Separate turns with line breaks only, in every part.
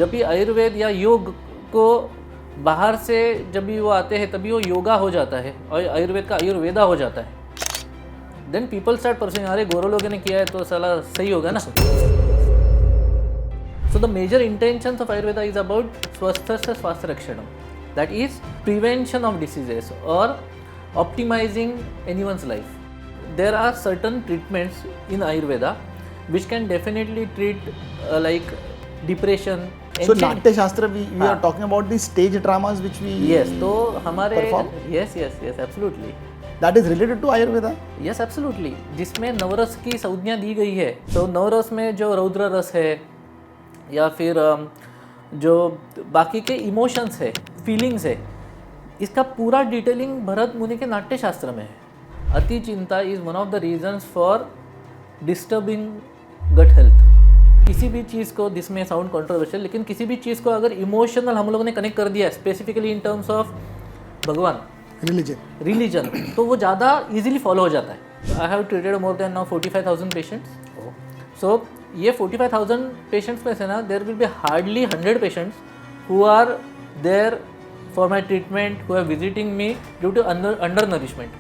जब भी आयुर्वेद या योग को बाहर से जब भी वो आते हैं तभी वो योगा हो जाता है और आयुर्वेद का आयुर्वेदा हो जाता है. देन पीपल स्टार्ट परसिंग, अरे गोरो लोगों ने किया है तो साला सही होगा ना. So the major intentions of Ayurveda is about swasthasya swastharakshanam, that is prevention of diseases or optimizing anyone's life. There are certain treatments in Ayurveda which can definitely treat like depression.
So नाट्य शास्त्र we are talking about the stage dramas which we
yes, तो हमारे
perform?
yes absolutely.
That is related to Ayurveda?
Yes absolutely. जिसमें नवरस की संज्ञा दी गई है. तो नवरस में जो रौद्र रस है या फिर जो बाकी के इमोशंस है, फीलिंग्स है, इसका पूरा डिटेलिंग भरत मुनि के नाट्य शास्त्र में है. अति चिंता is one of the reasons for disturbing gut health. किसी भी चीज़ को, दिस में साउंड कंट्रोवर्शियल, लेकिन किसी भी चीज़ को अगर इमोशनल हम लोगों ने कनेक्ट कर दिया है, स्पेसिफिकली इन टर्म्स ऑफ भगवान, रिलीजन, तो वो ज़्यादा इजीली फॉलो हो जाता है. I have treated more than now 45,000 patients. So ये 45,000 पेशेंट्स में से ना there will be hardly 100 patients who are there for my treatment, who are visiting me due to under nourishment.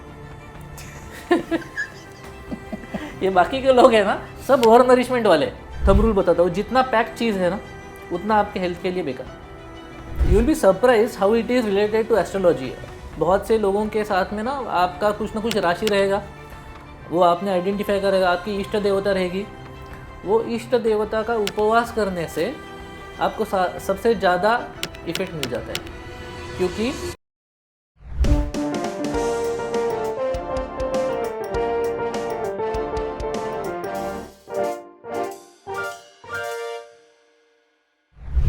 ये बाकी के लोग हैं ना, सब ओवर नरिशमेंट वाले. थंब रूल बताता हूँ, जितना पैक्ड चीज़ है ना उतना आपके हेल्थ के लिए बेकार. You will be surprise how it is related to astrology. बहुत से लोगों के साथ में ना आपका कुछ ना कुछ राशि रहेगा, वो आपने आइडेंटिफाई करेगा. आपकी इष्ट देवता रहेगी, वो इष्ट देवता का उपवास करने से आपको सबसे ज़्यादा इफेक्ट मिल जाता है. क्योंकि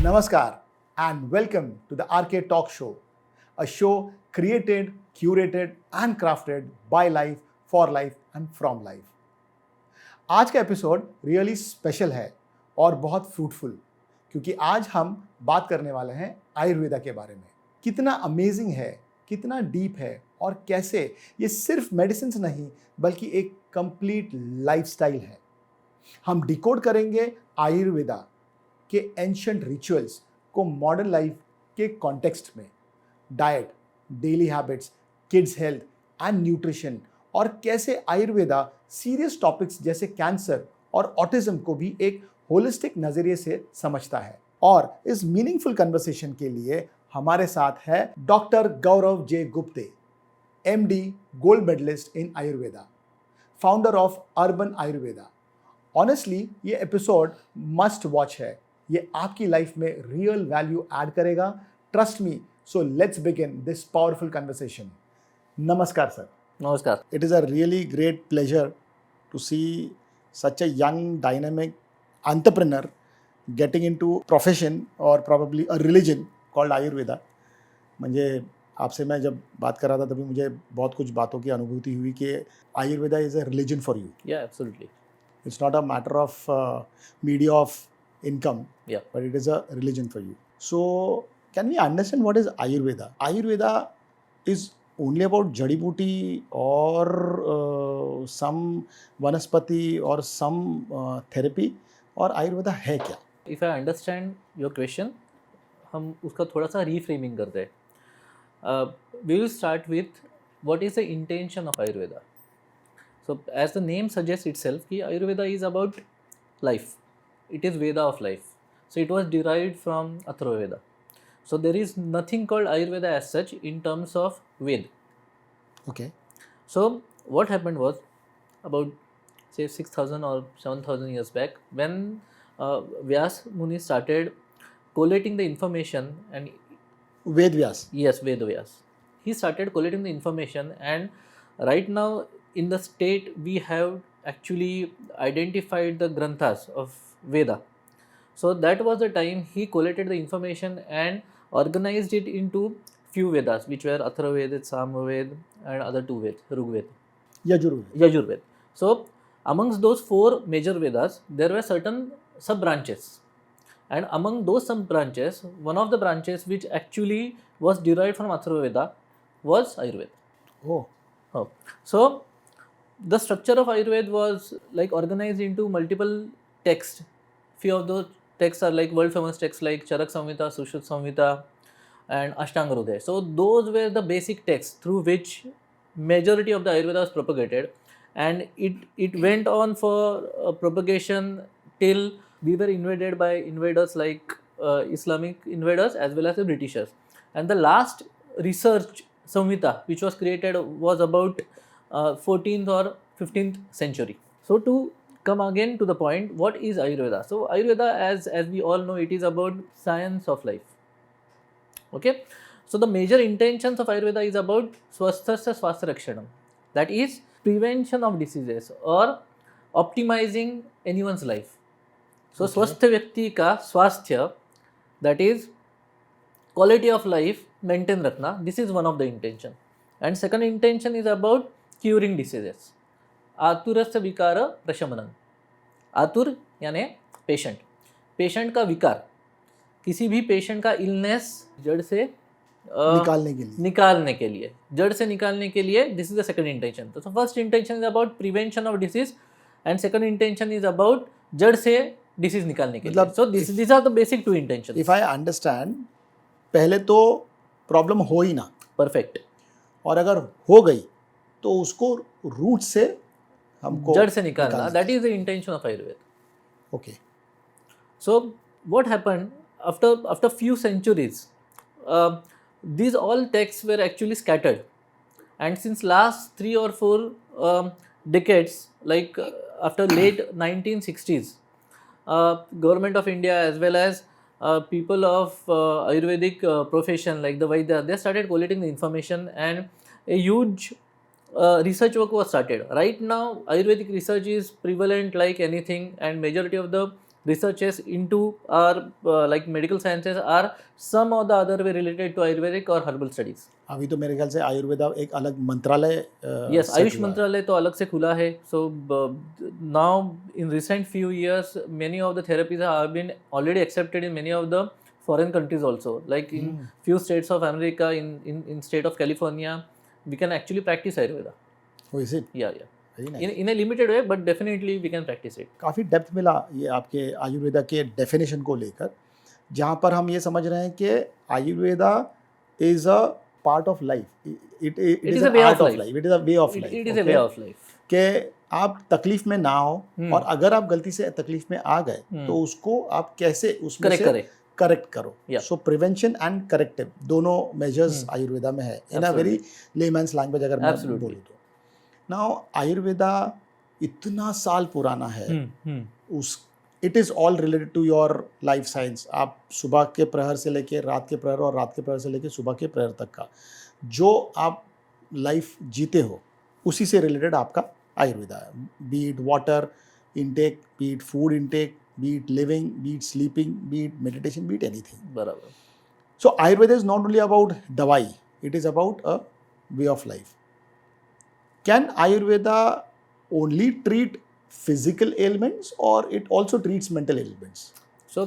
Namaskar and welcome to the RK Talk Show, a show created, curated and crafted by life, for life and from life. आज का एपिसोड रियली स्पेशल है और बहुत फ्रूटफुल, क्योंकि आज हम बात करने वाले हैं आयुर्वेदा के बारे में. कितना अमेजिंग है, कितना डीप है और कैसे ये सिर्फ मेडिसिन नहीं बल्कि एक कंप्लीट लाइफस्टाइल है. हम डिकोड करेंगे आयुर्वेदा के एंशिएंट रिचुअल्स को मॉडर्न लाइफ के कॉन्टेक्स्ट में. Diet, daily habits, kids health and nutrition, और कैसे आयुर्वेदा सीरियस टॉपिक्स जैसे कैंसर और ऑटिज्म को भी एक होलिस्टिक नज़रिए से समझता है. और इस मीनिंगफुल कन्वर्सेशन के लिए हमारे साथ है doctor Gaurav J Gupte, MD, gold medalist in Ayurveda, founder of urban Ayurveda. Honestly ये एपिसोड मस्ट वॉच है. ये आपकी लाइफ में रियल वैल्यू ऐड करेगा, trust me. So let's begin this powerful conversation. नमस्कार सर.
नमस्कार.
It is a really great pleasure to see such a young, dynamic entrepreneur getting into profession or probably a religion called Ayurveda. म्हणजे आपसे मैं जब बात कर रहा था तभी मुझे बहुत कुछ बातों की अनुभूति हुई कि Ayurveda is a religion for you.
Yeah, absolutely.
It's not a matter of media of income,
Yeah.
but it is a religion for you. So can we understand what is Ayurveda? Ayurveda is only about jadi booty or some vanaspati or some therapy, or Ayurveda है क्या?
If I understand your question, हम उसका थोड़ा सा reframing करते हैं. We will start with what is the intention of Ayurveda. So as the name suggests itself, कि Ayurveda is about life. It is Veda of life. So it was derived from Atharvaveda. So there is nothing called Ayurveda as such in terms of Ved.
Okay.
So what happened was about say 6,000 or 7,000 years back, when Vyas Muni started collating the information, and
Ved Vyas.
yes, Ved Vyas, he started collating the information, and right now in the state we have actually identified the granthas of Veda. So that was the time he collated the information and organized it into few Vedas, which were Atharvaveda, Samaveda and other two Vedas, Rigveda, Yajurveda. So amongst those four major Vedas, there were certain sub-branches. And among those sub-branches, one of the branches which actually was derived from Atharvaveda was Ayurveda.
Oh.
So the structure of Ayurveda was like organized into multiple texts. Few of those texts are like world famous texts like Charak Samhita, Sushruta Samhita, and Ashtanga Hridaya. So those were the basic texts through which majority of the Ayurveda was propagated, and it went on for propagation till we were invaded by invaders like Islamic invaders as well as the Britishers. And the last research Samhita which was created was about 14th or 15th century. So to come again to the point, what is Ayurveda? So Ayurveda, as we all know, it is about science of life. Okay, so the major intentions of Ayurveda is about swasthasya swastharakshanam, that is prevention of diseases or optimizing anyone's life. So स्वस्थ व्यक्ति का स्वास्थ्य, that is quality of life maintain रखना, this is one of the intention. And second intention is about curing diseases. आतुरस्य विकार प्रशमनम. आतुर यानी patient, patient का विकार, किसी भी पेशेंट का इलनेस जड़ से निकालने के लिए, जड़ से निकालने के लिए, this is the second intention. तो first intention is about prevention of disease and second intention is about जड़ से डिसीज निकालने के लिए. So this are the basic two intention.
If I understand, पहले तो प्रॉब्लम हो ही ना,
परफेक्ट,
और अगर हो गई तो उसको रूट से हमको
जड़ से निकालना, that is the intention of Ayurveda.
Okay,
so what happened after few centuries, these all texts were actually scattered, and since last 3 or 4 decades, like after late 1960s, government of India as well as people of Ayurvedic profession like the Vaidya, they started collating the information, and a huge research work was started. Right now Ayurvedic research is prevalent like anything, and majority of the researches into our like medical sciences are some or the other way related to Ayurvedic or herbal studies.
अभी तो मेरे ख्याल से आयुर्वेदा एक अलग मंत्रालय
yes, Ayush मंत्रालय तो अलग से खुला है. So now in recent few years many of the therapies have been already accepted in many of the foreign countries also, like in few states of America, in state of California, we can actually practice Ayurveda.
Oh, is it?
Yeah. In a limited way, but definitely we can practice it.
काफ़ी depth मिला ये आपके आयुर्वेदा के definition को लेकर, जहाँ पर हम ये समझ रहे हैं कि Ayurveda is a part of life, it is a art of life, it is a way of life.
It is a way of life
कि आप तकलीफ में ना हो, और अगर आप गलती से तकलीफ में आ गए तो उसको आप कैसे उसमें से करेक्ट करो. सो प्रिवेंशन एंड करेक्टिव दोनों मेजर्स आयुर्वेदा में है, इन अ वेरी लेमैन्स लैंग्वेज अगर मैं बोलूँ तो. नाउ आयुर्वेदा इतना साल पुराना है, उस it is all related to your life science. आप सुबह के प्रहर से लेके रात के प्रहर और रात के प्रहर से लेके सुबह के प्रहर तक का जो आप लाइफ जीते हो उसी से रिलेटेड आपका आयुर्वेदा है. Be it water intake, be it food intake, be it living, be it sleeping, be it meditation, be it anything.
बराबर.
So Ayurveda is not only about दवाई, it is about a way of life. Can Ayurveda only treat physical ailments or it also treats mental ailments?
So,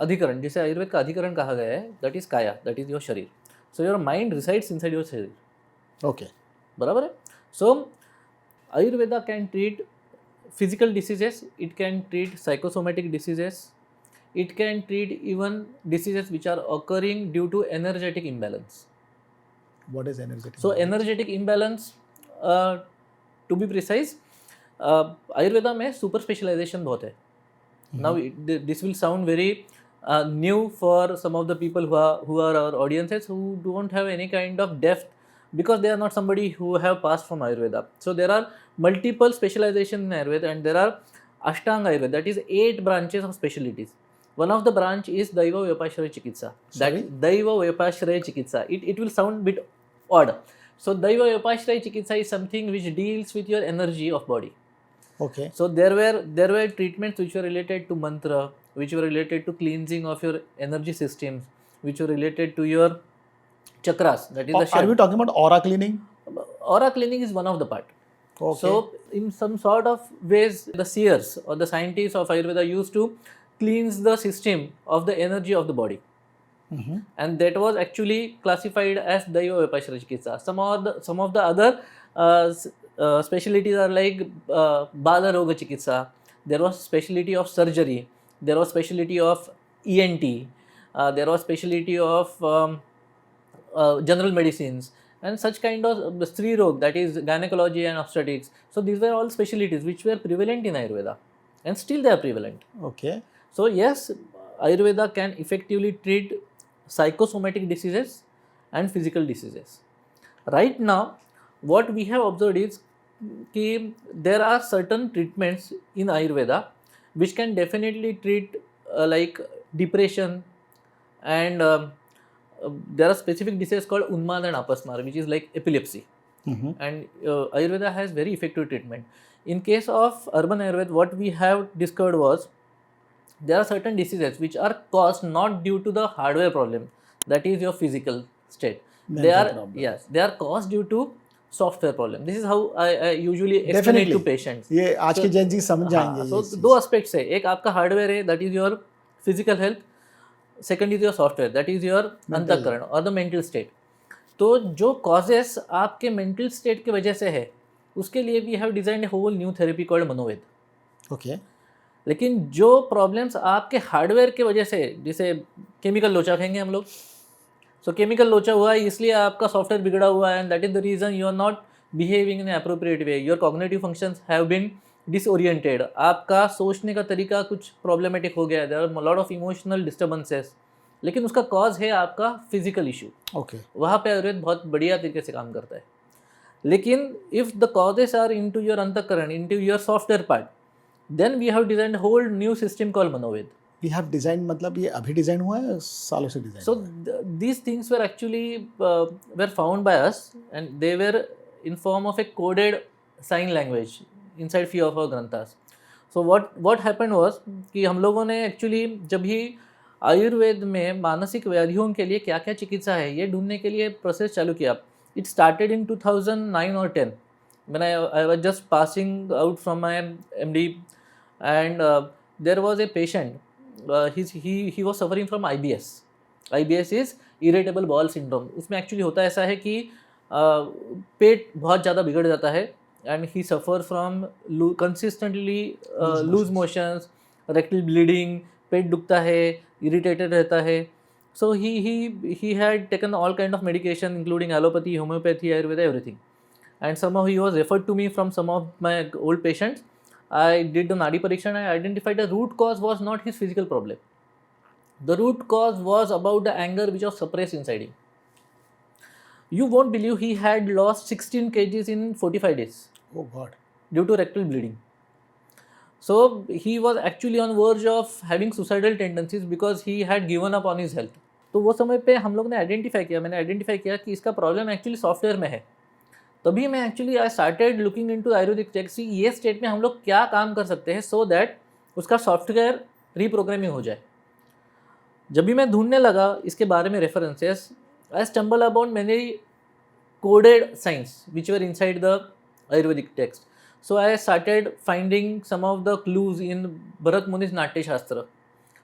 अधिकरण, जिसे आयुर्वेद का अधिकरण कहा गया है, that is काया, that is your शरीर. So your mind resides inside your शरीर.
Okay.
बराबर है. So Ayurveda can treat physical diseases, it can treat psychosomatic diseases, it can treat even diseases which are occurring due to energetic imbalance.
What is energetic?
So energetic imbalance, to be precise, Ayurveda में super specialization बहुत है. Now this will sound very new for some of the people who are our audiences who don't have any kind of depth, because they are not somebody who have passed from Ayurveda. So there are multiple specialization in Ayurveda, and there are Ashtanga Ayurveda, that is 8 branches of specialties. One of the branch is Daiva Vyapashraya Chikitsa. That Daiva Vyapashraya Chikitsa. It will sound a bit odd. So Daiva Vyapashraya Chikitsa is something which deals with your energy of body.
Okay.
So there were treatments which were related to mantra, which were related to cleansing of your energy systems, which were related to your chakras. That is the
Are we talking about aura cleaning?
Aura cleaning is one of the part.
Okay.
So in some sort of ways, the seers or the scientists of Ayurveda used to cleanse the system of the energy of the body. And that was actually classified as Daiva Vyapashraya Chikitsa. Some of the other specialties are like Bala Roga Chikitsa. There was specialty of surgery. there was specialty of ENT, there was specialty of general medicines and such kind of Stri Rog, that is gynecology and obstetrics. So these were all specialties which were prevalent in Ayurveda and still they are prevalent.
Okay.
So yes, Ayurveda can effectively treat psychosomatic diseases and physical diseases. Right now, what we have observed is कि there are certain treatments in Ayurveda which can definitely treat like depression and there are specific diseases called Unmad and Apasmar, which is like epilepsy. And Ayurveda has very effective treatment. In case of urban Ayurveda, what we have discovered was there are certain diseases which are caused not due to the hardware problem, that is your physical state. They
Mental
are
problem.
yes, they are caused due to software problem. This is how I usually explain
Definitely.
it to patients.
ये आज के जन जी समझ जाएंगे
हाँ,
ये
so
चीज़।
दो aspects है, एक आपका हार्डवेयर है, that is your physical health, second is your software, that is your अंतःकरण और the mental state. तो जो causes आपके mental state के वजह से है, उसके लिए we have designed a whole new therapy called मनोवेद.
Okay.
लेकिन जो प्रॉब्लम्स आपके हार्डवेयर के वजह से, जैसे केमिकल लोचा कहेंगे हम लोग, सो केमिकल लोचा हुआ है इसलिए आपका सॉफ्टवेयर बिगड़ा हुआ है and that is the reason you are not behaving in appropriate way, your cognitive functions have been disoriented, आपका सोचने का तरीका कुछ प्रॉब्लमेटिक हो गया, there are lot of emotional disturbances, लेकिन उसका कॉज है आपका फिजिकल इशू.
Okay.
वहाँ पे आयुर्वेद बहुत बढ़िया तरीके से काम करता है. लेकिन if the causes are into your अंतःकरण, into your software part, then we have designed a whole new system called Manoved.
We have design मतलब ये अभी डिजाइन हुआ है, सालों से design.
So these things were actually were found by us and they were in form of a coded sign language inside few of our granthas. So what happened was कि हम लोगों ने actually जब भी आयुर्वेद में मानसिक व्याधियों के लिए क्या क्या चिकित्सा है ये ढूंढने के लिए प्रोसेस चालू किया. It started in 2009 or 10 when I was just passing out from my MD and there was a patient, he was suffering from IBS. IBS is irritable bowel syndrome. उसमें एक्चुअली होता ऐसा है कि पेट बहुत ज़्यादा बिगड़ जाता है and he suffer from consistently loose motions, rectal bleeding, पेट दुखता है, irritated रहता है. So he had taken all kind of medication including allopathy, homeopathy, Ayurveda, everything. And somehow he was referred to me from some of my old patients. I did the Nadi Pariksha and I identified the root cause was not his physical problem. The root cause was about the anger which was suppressed inside him. You won't believe he had lost 16 kgs in 45 days.
Oh God.
Due to rectal bleeding. So he was actually on verge of having suicidal tendencies because he had given up on his health. तो वो समय पे हम लोग ने मैंने identify किया कि इसका प्रॉब्लम एक्चुअली सॉफ्टवेयर में है. तभी मैं actually I started looking into Ayurvedic text, ये स्टेट में हम लोग क्या काम कर सकते हैं सो दैट उसका सॉफ्टवेयर रीप्रोग्रामिंग हो जाए. जब भी मैं ढूंढने लगा इसके बारे में references, I stumble about many coded science which were inside the Ayurvedic text. So I started finding some of the clues in Bharat Muni's Natya Shastra.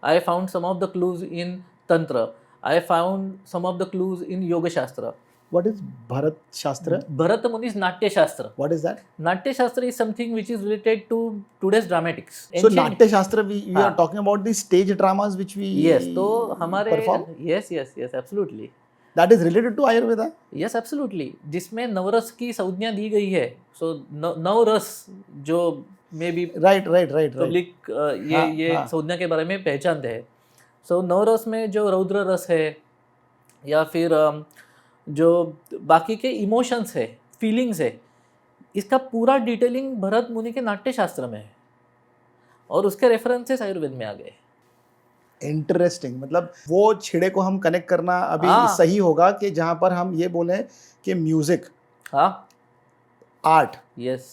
I found some of the clues in Tantra. I found some of the clues in Yoga Shastra.
What is Bharat Shastra?
Bharat Muni's Natya Shastra.
What is that?
Natya Shastra is something which is related to today's dramatics.
So Natya Shastra, we are talking about the stage dramas which we
तो हमारे
perform?
yes, absolutely.
That is related to Ayurveda?
Yes, absolutely. जिसमें नवरस की संज्ञा दी गई है. So नवरस जो may be
Right.
Public ये संज्ञा के बारे में पहचानते हैं. So नवरस में जो रौद्र रस है या फिर जो बाकी के इमोशंस है, फीलिंग्स है, इसका पूरा डिटेलिंग भरत मुनि के नाट्य शास्त्र में है और उसके रेफरेंसेस आयुर्वेद में आ गए.
इंटरेस्टिंग. मतलब वो छिड़े को हम कनेक्ट करना अभी सही होगा कि जहाँ पर हम ये बोलें कि music, art,
yes,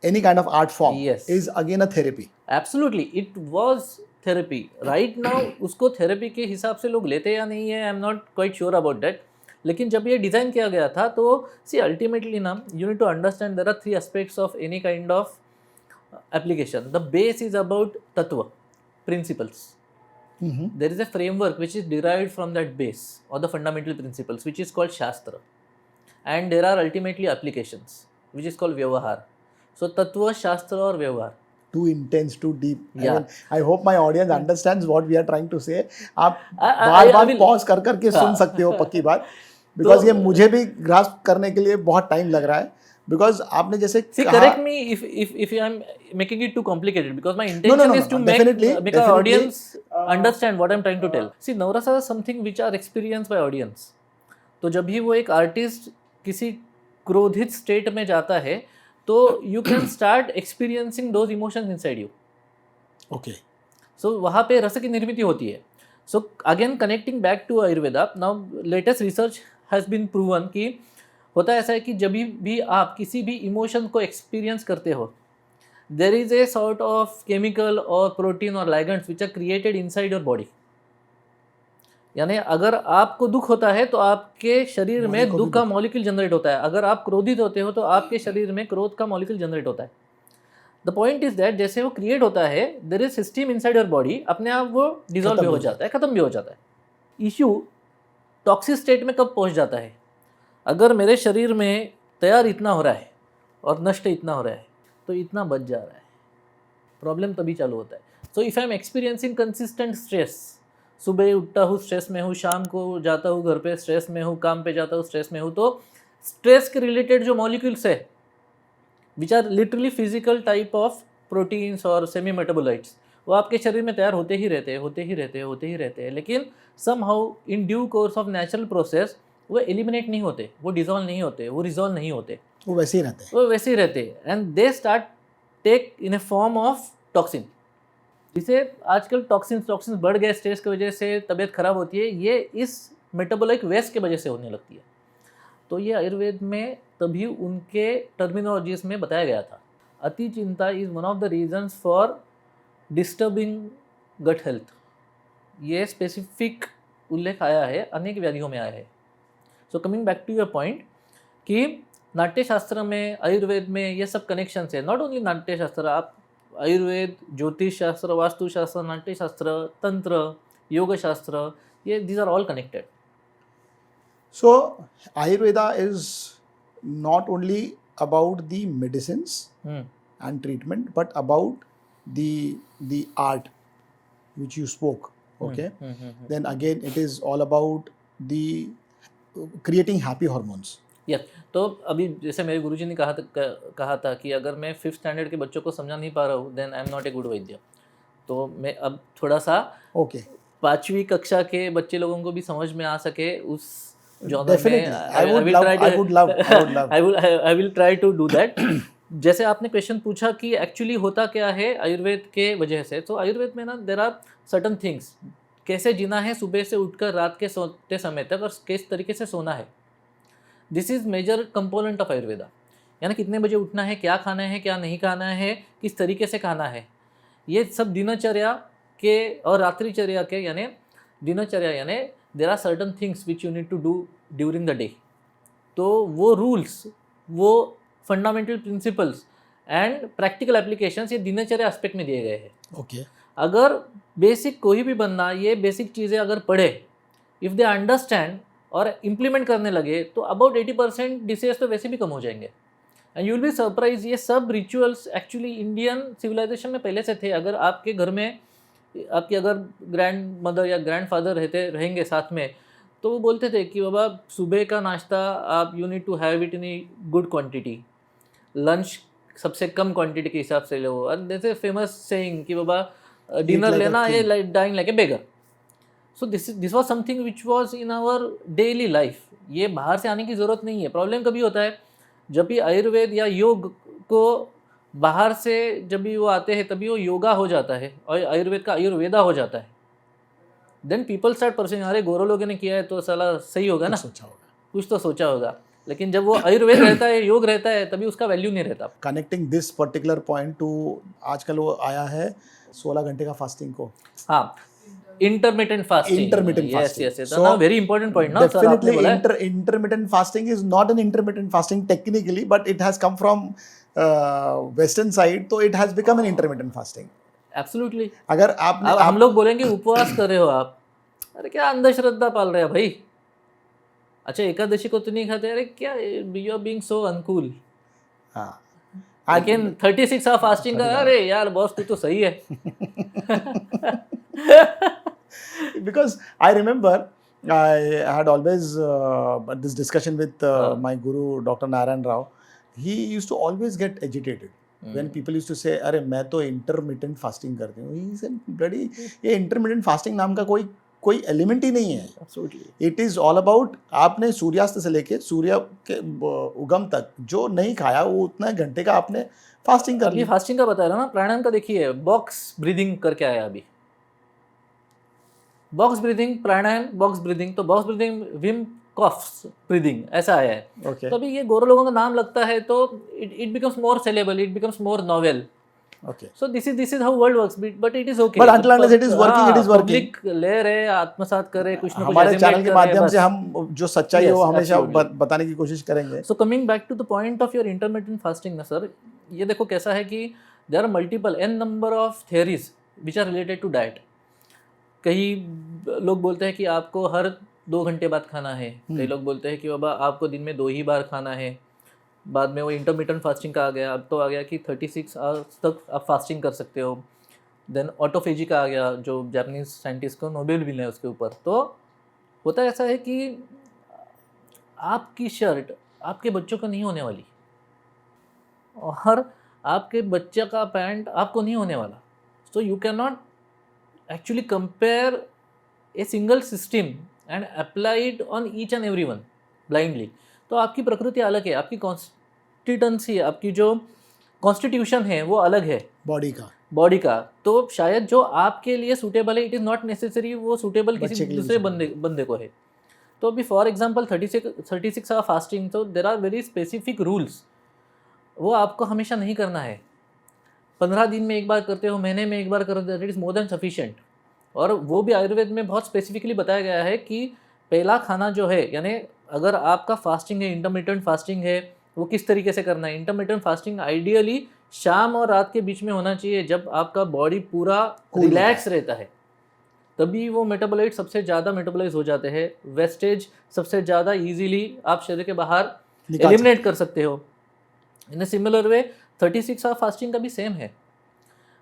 any kind of art form
Yes.
Is again a therapy.
Absolutely, it was therapy. Right now उसको थेरेपी के हिसाब से लोग लेते या नहीं है, I am not quite sure about that. लेकिन जब ये डिज़ाइन किया गया था तो सी अल्टीमेटली ना you need to understand there are 3 aspects of any kind of application. The base is about तत्व, principles. There is a framework which is derived from that base or the fundamental principles which is called Shastra, and there are ultimately applications which is called Vyavahar. So Tattva, Shastra और व्यवहार
too intense, too deep.
Yeah.
I hope my audience understands what we are trying to say. आप
I
बार-बार
will-
pause कर करके सुन सकते हो पक्की बात, because ये मुझे भी grasp करने के लिए बहुत टाइम लग रहा है, because आपने जैसे
See,
कहा,
correct me if I'm making it too complicated, because my intention is to make
definitely,
our
definitely.
audience understand what I'm trying to tell. See, Navrasa is something which are experienced by audience. तो जब भी वो एक artist किसी क्रोधित state में जाता है तो you can start experiencing those emotions inside you.
Okay.
So वहाँ पे रस की निर्मित होती है. So again connecting back to Ayurveda, now latest research has been proven कि होता ऐसा है कि जब भी आप किसी भी इमोशन को एक्सपीरियंस करते हो, there is a sort of chemical और प्रोटीन और ligands which are created inside your body. यानी अगर आपको दुख होता है तो आपके शरीर में दुख का मॉलिक्यूल जनरेट होता है. अगर आप क्रोधित होते हो तो आपके शरीर में क्रोध का मॉलिक्यूल जनरेट होता है. द पॉइंट इज दैट जैसे वो क्रिएट होता है, there is system inside your body, अपने आप वो डिजॉल्व भी हो जाता है, खत्म भी हो जाता है. इश्यू टॉक्सिक स्टेट में कब पहुंच जाता है? अगर मेरे शरीर में तैयार इतना हो रहा है और नष्ट इतना हो रहा है तो इतना बच जा रहा है, प्रॉब्लम तभी चालू होता है. So if I am experiencing consistent stress, सुबह उठता हूँ स्ट्रेस में हूँ, शाम को जाता हूँ घर पे स्ट्रेस में हूँ, काम पे जाता हूँ स्ट्रेस में हूँ, तो स्ट्रेस के रिलेटेड जो मॉलिक्यूल्स है which are literally physical type of proteins और सेमी मेटाबोलाइट्स, वो आपके शरीर में तैयार होते ही रहते हैं, लेकिन somehow in due course of natural process वो एलिमिनेट नहीं होते, वो डिजॉल्व नहीं होते, वो रिजॉल्व नहीं होते,
वो वैसे ही रहते हैं.
And they start take in a form of toxin. जिसे आजकल टॉक्सिन्स बढ़ गए, स्ट्रेस की वजह से तबीयत खराब होती है, ये इस मेटाबोलिक वेस्ट की वजह से होने लगती है. तो ये आयुर्वेद में तभी उनके टर्मिनोलॉजीज में बताया गया था. अति चिंता is one of the reasons for disturbing gut health. ये स्पेसिफिक उल्लेख आया है, अनेक व्याधियों में आया है. So coming back to your point कि नाट्यशास्त्र में, आयुर्वेद में ये सब कनेक्शंस है. नॉट ओनली नाट्यशास्त्र, आप आयुर्वेद, ज्योतिष शास्त्र, वास्तुशास्त्र, नाट्यशास्त्र, तंत्र, योग शास्त्र, ये these are all connected.
So Ayurveda is not only about the medicines and treatment, but about the art which you spoke. Okay. Then again, it is all about the creating happy hormones.
Yes. तो अभी जैसे मेरे गुरुजी ने कहा था कि अगर मैं 5th स्टैंडर्ड के बच्चों को समझा नहीं पा रहा हूँ, then I am not a good वैद्य. तो मैं अब थोड़ा सा
Okay.
5वीं कक्षा के बच्चे लोगों को भी समझ में आ सके उस जॉनर में.
Definitely.
I will try to do that. जैसे आपने क्वेश्चन पूछा कि एक्चुअली होता क्या है आयुर्वेद के वजह से, तो आयुर्वेद में ना देर आर सर्टन थिंग्स. कैसे जीना है सुबह से उठकर रात के सोते समय तक, और किस तरीके से सोना है, this is major component of Ayurveda. यानी कितने बजे उठना है, क्या खाना है, क्या नहीं खाना है, किस तरीके से खाना है, ये सब दिनचर्या के और रात्रिचर्या के, यानी दिनचर्या यानी there are certain things which you need to do during the day. तो वो रूल्स, वो fundamental principles and practical applications ये दिनचर्या एस्पेक्ट में दिए गए हैं.
Okay.
अगर बेसिक कोई भी बंदा ये बेसिक चीज़ें अगर पढ़े, इफ़ दे अंडरस्टैंड और इम्प्लीमेंट करने लगे, तो अबाउट 80% डिसीज तो वैसे भी कम हो जाएंगे. And you will be surprise, ये सब रिचुअल्स एक्चुअली इंडियन सिविलाइजेशन में पहले से थे. अगर आपके घर में आपकी अगर ग्रैंड मदर या ग्रैंड फादर रहेंगे साथ में, तो वो बोलते थे कि बाबा सुबह का नाश्ता आप you need to have it in a good quantity, lunch सबसे कम क्वांटिटी के हिसाब से लो. और जैसे फेमस सेइंग कि बाबा डिनर लेना ये dying like a beggar. So this was something which was in our daily life. ये बाहर से आने की ज़रूरत नहीं है. प्रॉब्लम कभी होता है जब भी आयुर्वेद या योग को बाहर से जब भी वो आते हैं तभी वो योगा हो जाता है और आयुर्वेद का आयुर्वेदा हो जाता है. देन पीपल स्टार्ट परसेंग, अरे गोरों लोगों ने किया है तो साला सही होगा ना, कुछ तो सोचा होगा. लेकिन जब वो आयुर्वेद रहता है, योग रहता है, तभी उसका वैल्यू नहीं रहता.
Connecting this particular point two, आजकल वो आया है 16 घंटे का फास्टिंग को.
हाँ, intermittent fasting.
fasting.
Yes. So, now very important point. Now,
definitely, intermittent fasting is not an intermittent fasting technically, but it has come from Western side, so it has become an intermittent fasting.
Absolutely.
अगर आपने
हम लोग बोलेंगे उपवास कर रहे हो आप, अरे क्या अंधश्रद्धा पाल रहे हो भाई. अच्छा एकादशी को तो नहीं खाते, अरे क्या, you are being so uncool.
हाँ,
लेकिन 36 आवर फास्टिंग का, अरे यार बॉस तू तो सही है.
Because I remember I had always this discussion with my guru Dr. Narayan Rao. He used to always get agitated when people used to say, "अरे मैं तो intermittent fasting करती हूँ." He said, "Bloody ये intermittent fasting नाम का कोई element ही नहीं है."
Absolutely.
It is all about आपने सूर्यास्त से लेके सूर्य के उगम तक जो नहीं खाया वो उतना घंटे का आपने फास्टिंग कर
अभी
ली.
फास्टिंग का बता रहा ना, प्राणायाम का देखिए, बॉक्स ब्रीदिंग करके आया अभी. बॉक्स ब्रीदिंग, प्राणायाम, बॉक्स ब्रीदिंग. तो box breathing Vim coughs breathing ऐसा आया है.
ओके
तो अभी ये गोरो लोगों का नाम लगता है तो it becomes more saleable, it becomes more novel.
Okay
So this is how world works, but it is okay.
But until unless it is working, it is working.
Public ले रहे, आत्मसात करे, कुछ ना कुछ
हमारे
assimilate
चैनल के
कर रहे,
माध्यम
बस.
से हम जो सच्चाई है वो
Yes,
हमेशा
absolutely.
बताने की कोशिश करेंगे.
So coming back to the point of your intermittent fasting ना सर, ये देखो कैसा है कि there are multiple n number of theories which are related to diet. कई लोग बोलते हैं कि आपको हर 2 घंटे बाद खाना है. कई लोग बोलते हैं कि बाबा आपको दिन में 2 ही बार खाना है. बाद में वो इंटरमिटेंट फास्टिंग का आ गया. अब तो आ गया कि 36 आवर्स तक आप फास्टिंग कर सकते हो. देन ऑटोफेजी का आ गया, जो जापानीज साइंटिस्ट को नोबेल मिला है उसके ऊपर. तो होता ऐसा है कि आपकी शर्ट आपके बच्चों को नहीं होने वाली और आपके बच्चे का पैंट आपको नहीं होने वाला. So you can not actually compare a single system and apply it on each and every one blindly. तो आपकी प्रकृति अलग है, आपकी कॉन्स्टिट्यूंसी, आपकी जो कॉन्स्टिट्यूशन है वो अलग है बॉडी का. तो शायद जो आपके लिए सूटेबल है, इट इज़ नॉट नेसेसरी वो सूटेबल किसी दूसरे बंदे को है. तो अभी फॉर एग्जांपल 36 आवर फास्टिंग, तो there are very specific rules. वो आपको हमेशा नहीं करना है. 15 दिन में एक बार करते हो, महीने में एक बार करते हो, that is more than sufficient. और वो भी आयुर्वेद में बहुत स्पेसिफिकली बताया गया है कि पहला खाना जो है, यानी अगर आपका फास्टिंग है, इंटरमिटेंट फास्टिंग है, वो किस तरीके से करना है. इंटरमिटेंट फास्टिंग आइडियली शाम और रात के बीच में होना चाहिए, जब आपका बॉडी पूरा रिलैक्स रहता है. तभी वो मेटाबोलाइट सबसे ज़्यादा मेटाबोलाइज हो जाते हैं. वेस्टेज सबसे ज़्यादा इजीली आप शरीर के बाहर एलिमिनेट कर सकते हो. In a similar way 36 hour fasting का भी सेम है.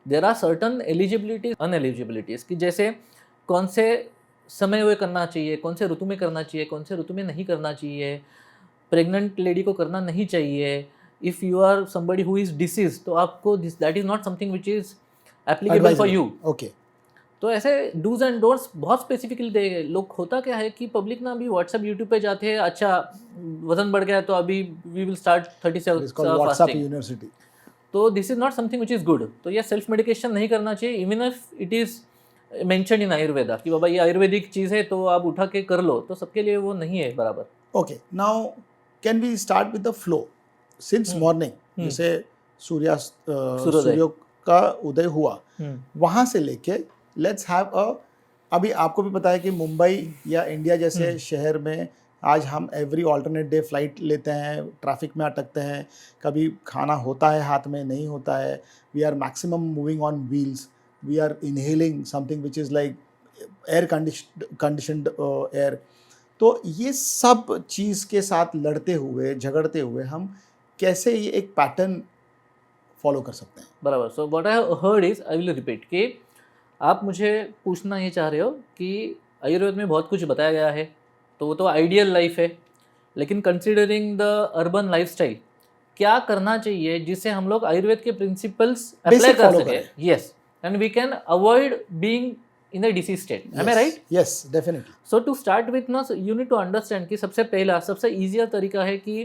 There are certain eligibilities uneligibilities कि जैसे कौन से समय हुए करना चाहिए, कौन से ऋतु में करना चाहिए, कौन से ऋतु में नहीं करना चाहिए. प्रेग्नेंट लेडी को करना नहीं चाहिए. If you are somebody who is disease, तो आपको that is not something which is applicable for you.
Okay.
तो ऐसे डूज एंड डोंट्स बहुत स्पेसिफिकली दे लोग. होता क्या है कि पब्लिक ना अभी व्हाट्सएप यूट्यूब पे जाते हैं, अच्छा वजन बढ़ गया तो अभी we will start 37 fasting.
University.
तो this is not something which is good. तो ये सेल्फ मेडिकेशन नहीं करना चाहिए, even if it is mention in Ayurveda कि बाबा ये आयुर्वेदिक चीज़ है तो आप उठा के कर लो. तो सबके लिए वो नहीं है बराबर.
Okay, now can we start with the flow since morning. जैसे सूर्य का उदय हुआ, वहाँ से लेके लेट्स हैव अ, अभी आपको भी पता है कि मुंबई या इंडिया जैसे शहर में आज हम एवरी ऑल्टरनेट डे फ्लाइट लेते हैं, ट्रैफिक में अटकते हैं, कभी खाना होता है हाथ में, नहीं होता है. We are maximum moving on wheels, we are inhaling something which is like air conditioned air. तो ये सब चीज़ के साथ लड़ते हुए, झगड़ते हुए हम कैसे ये एक पैटर्न फॉलो कर सकते हैं?
बराबर. So what I heard is, I will repeat कि आप मुझे पूछना ये चाह रहे हो कि आयुर्वेद में बहुत कुछ बताया गया है, तो वो तो आइडियल लाइफ है, लेकिन कंसिडरिंग द अर्बन लाइफस्टाइल क्या करना चाहिए जिससे हम लोग आयुर्वेद के प्रिंसिपल्स अप्लाई कर सकें. Yes, and we can avoid being in a disease state. Am I right?
Yes, definitely.
So to start with ना, you need to understand कि सबसे पहला सबसे easier तरीका है कि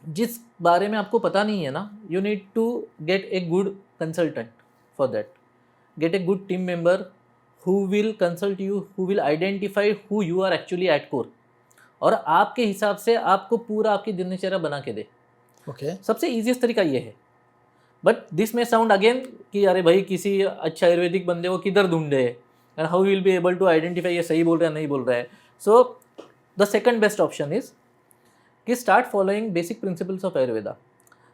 जिस बारे में आपको पता नहीं है ना, you need to get a good consultant for that. Get a good team member who will consult you, who will identify who you are actually at core. और आपके हिसाब से आपको पूरा आपकी दिनचर्या बना के दे.
Okay.
सबसे easiest तरीका ये है. But this may sound again कि अरे भाई किसी अच्छा आयुर्वेदिक बंदे को किधर ढूंढे and how will be able to identify ये सही बोल रहा है नहीं बोल रहा है. So the second best option is कि start following basic principles of Ayurveda.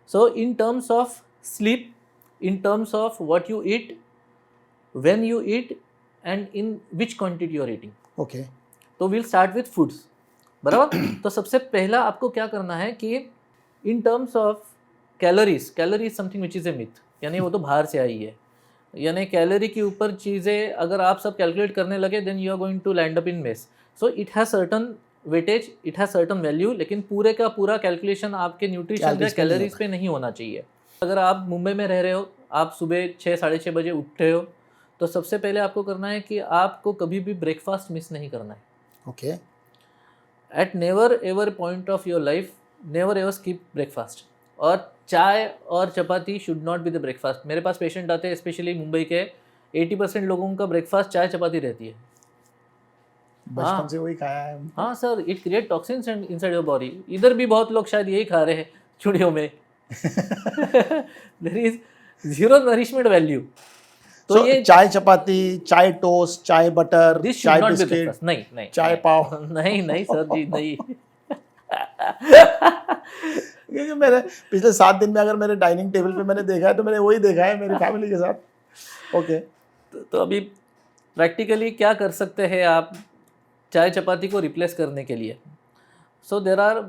So in terms of sleep, in terms of what you eat, when you eat and in which quantity you are eating.
Okay.
तो will start with foods. बराबर. तो सबसे पहला आपको क्या करना है कि इन terms of calorie is something which is A myth, यानी वो तो बाहर से आई है, यानी कैलोरी के ऊपर चीज़ें अगर आप सब कैलकुलेट करने लगे then you are going to land up in mess. So it has certain weightage, it has certain value, लेकिन पूरे का पूरा कैलकुलेशन आपके न्यूट्रिशन या कैलोरीज पे नहीं होना चाहिए. अगर आप मुंबई में रह रहे हो, आप सुबह 6-6:30 बजे उठते हो, तो सबसे पहले आपको करना है कि आपको कभी भी ब्रेकफास्ट मिस नहीं करना है.
Okay.
At never ever point of your life never ever skip breakfast. और चाय और chapati should not be the breakfast. मेरे पास पेशेंट आते हैं स्पेशली मुंबई के, 80% लोगों का ब्रेकफास्ट चाय चपाती रहती है.
बचपन से वही खाया है.
हाँ sir, it create toxins inside your body. इधर भी बहुत लोग शायद यही खा रहे हैं छुट्टियों में. There is zero nourishment value.
तो ये चाय चपाती, चाय टोस्ट, चाय बटर, चाय बिस्किट,
नहीं
चाय पाव,
नहीं सर जी, नहीं.
क्योंकि मैंने पिछले 7 दिन में अगर मेरे डाइनिंग टेबल पे मैंने देखा है तो मैंने वही देखा है मेरी फैमिली के साथ. ओके.
तो अभी प्रैक्टिकली क्या कर सकते हैं आप चाय चपाती को रिप्लेस करने के लिए? सो देर आर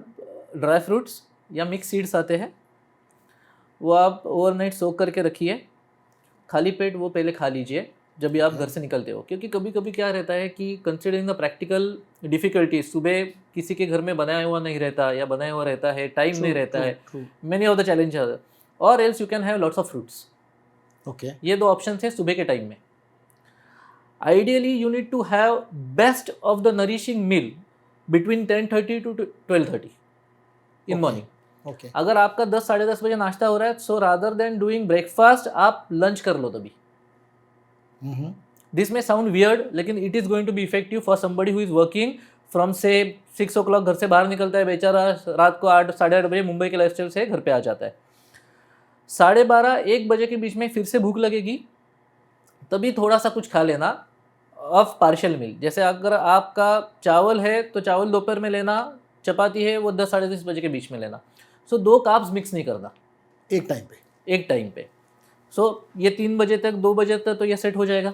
ड्राई फ्रूट्स या मिक्स सीड्स आते हैं, वो आप ओवरनाइट सोक करके रखिए. खाली पेट वो पहले खा लीजिए जब भी आप घर से निकलते हो, क्योंकि कभी कभी क्या रहता है कि कंसिडरिंग द प्रैक्टिकल डिफिकल्टीज, सुबह किसी के घर में बनाया हुआ नहीं रहता या बनाया हुआ रहता है, टाइम नहीं रहता है, मेनी ऑफ द चैलेंज, और else you can have lots of fruits.
Okay. ये
2 ऑप्शन है सुबह के टाइम में. Ideally you need to have best of the nourishing meal between 10:30 to 12:30 in morning.
Okay.
अगर आपका 10-10:30 बजे नाश्ता हो रहा है, so rather than doing breakfast आप लंच कर लो तभी. दिस में साउंड वियर्ड, लेकिन it is going to be effective for somebody who is working from से 6 o'clock घर से बाहर निकलता है बेचारा, रात को 8-8:30 बजे मुंबई के लाइफस्टाइल से घर पे आ जाता है. 12:30-1 बजे के बीच में फिर से भूख लगेगी, तभी थोड़ा सा कुछ खा लेना ऑफ पार्शियल मील. जैसे अगर आपका चावल है तो चावल दोपहर में लेना, चपाती है वो 10-10:30 बजे के बीच में लेना. सो 2 कार्ब्स मिक्स नहीं करना एक टाइम पे. सो ये 3 बजे तक, 2 बजे तक तो ये सेट हो जाएगा.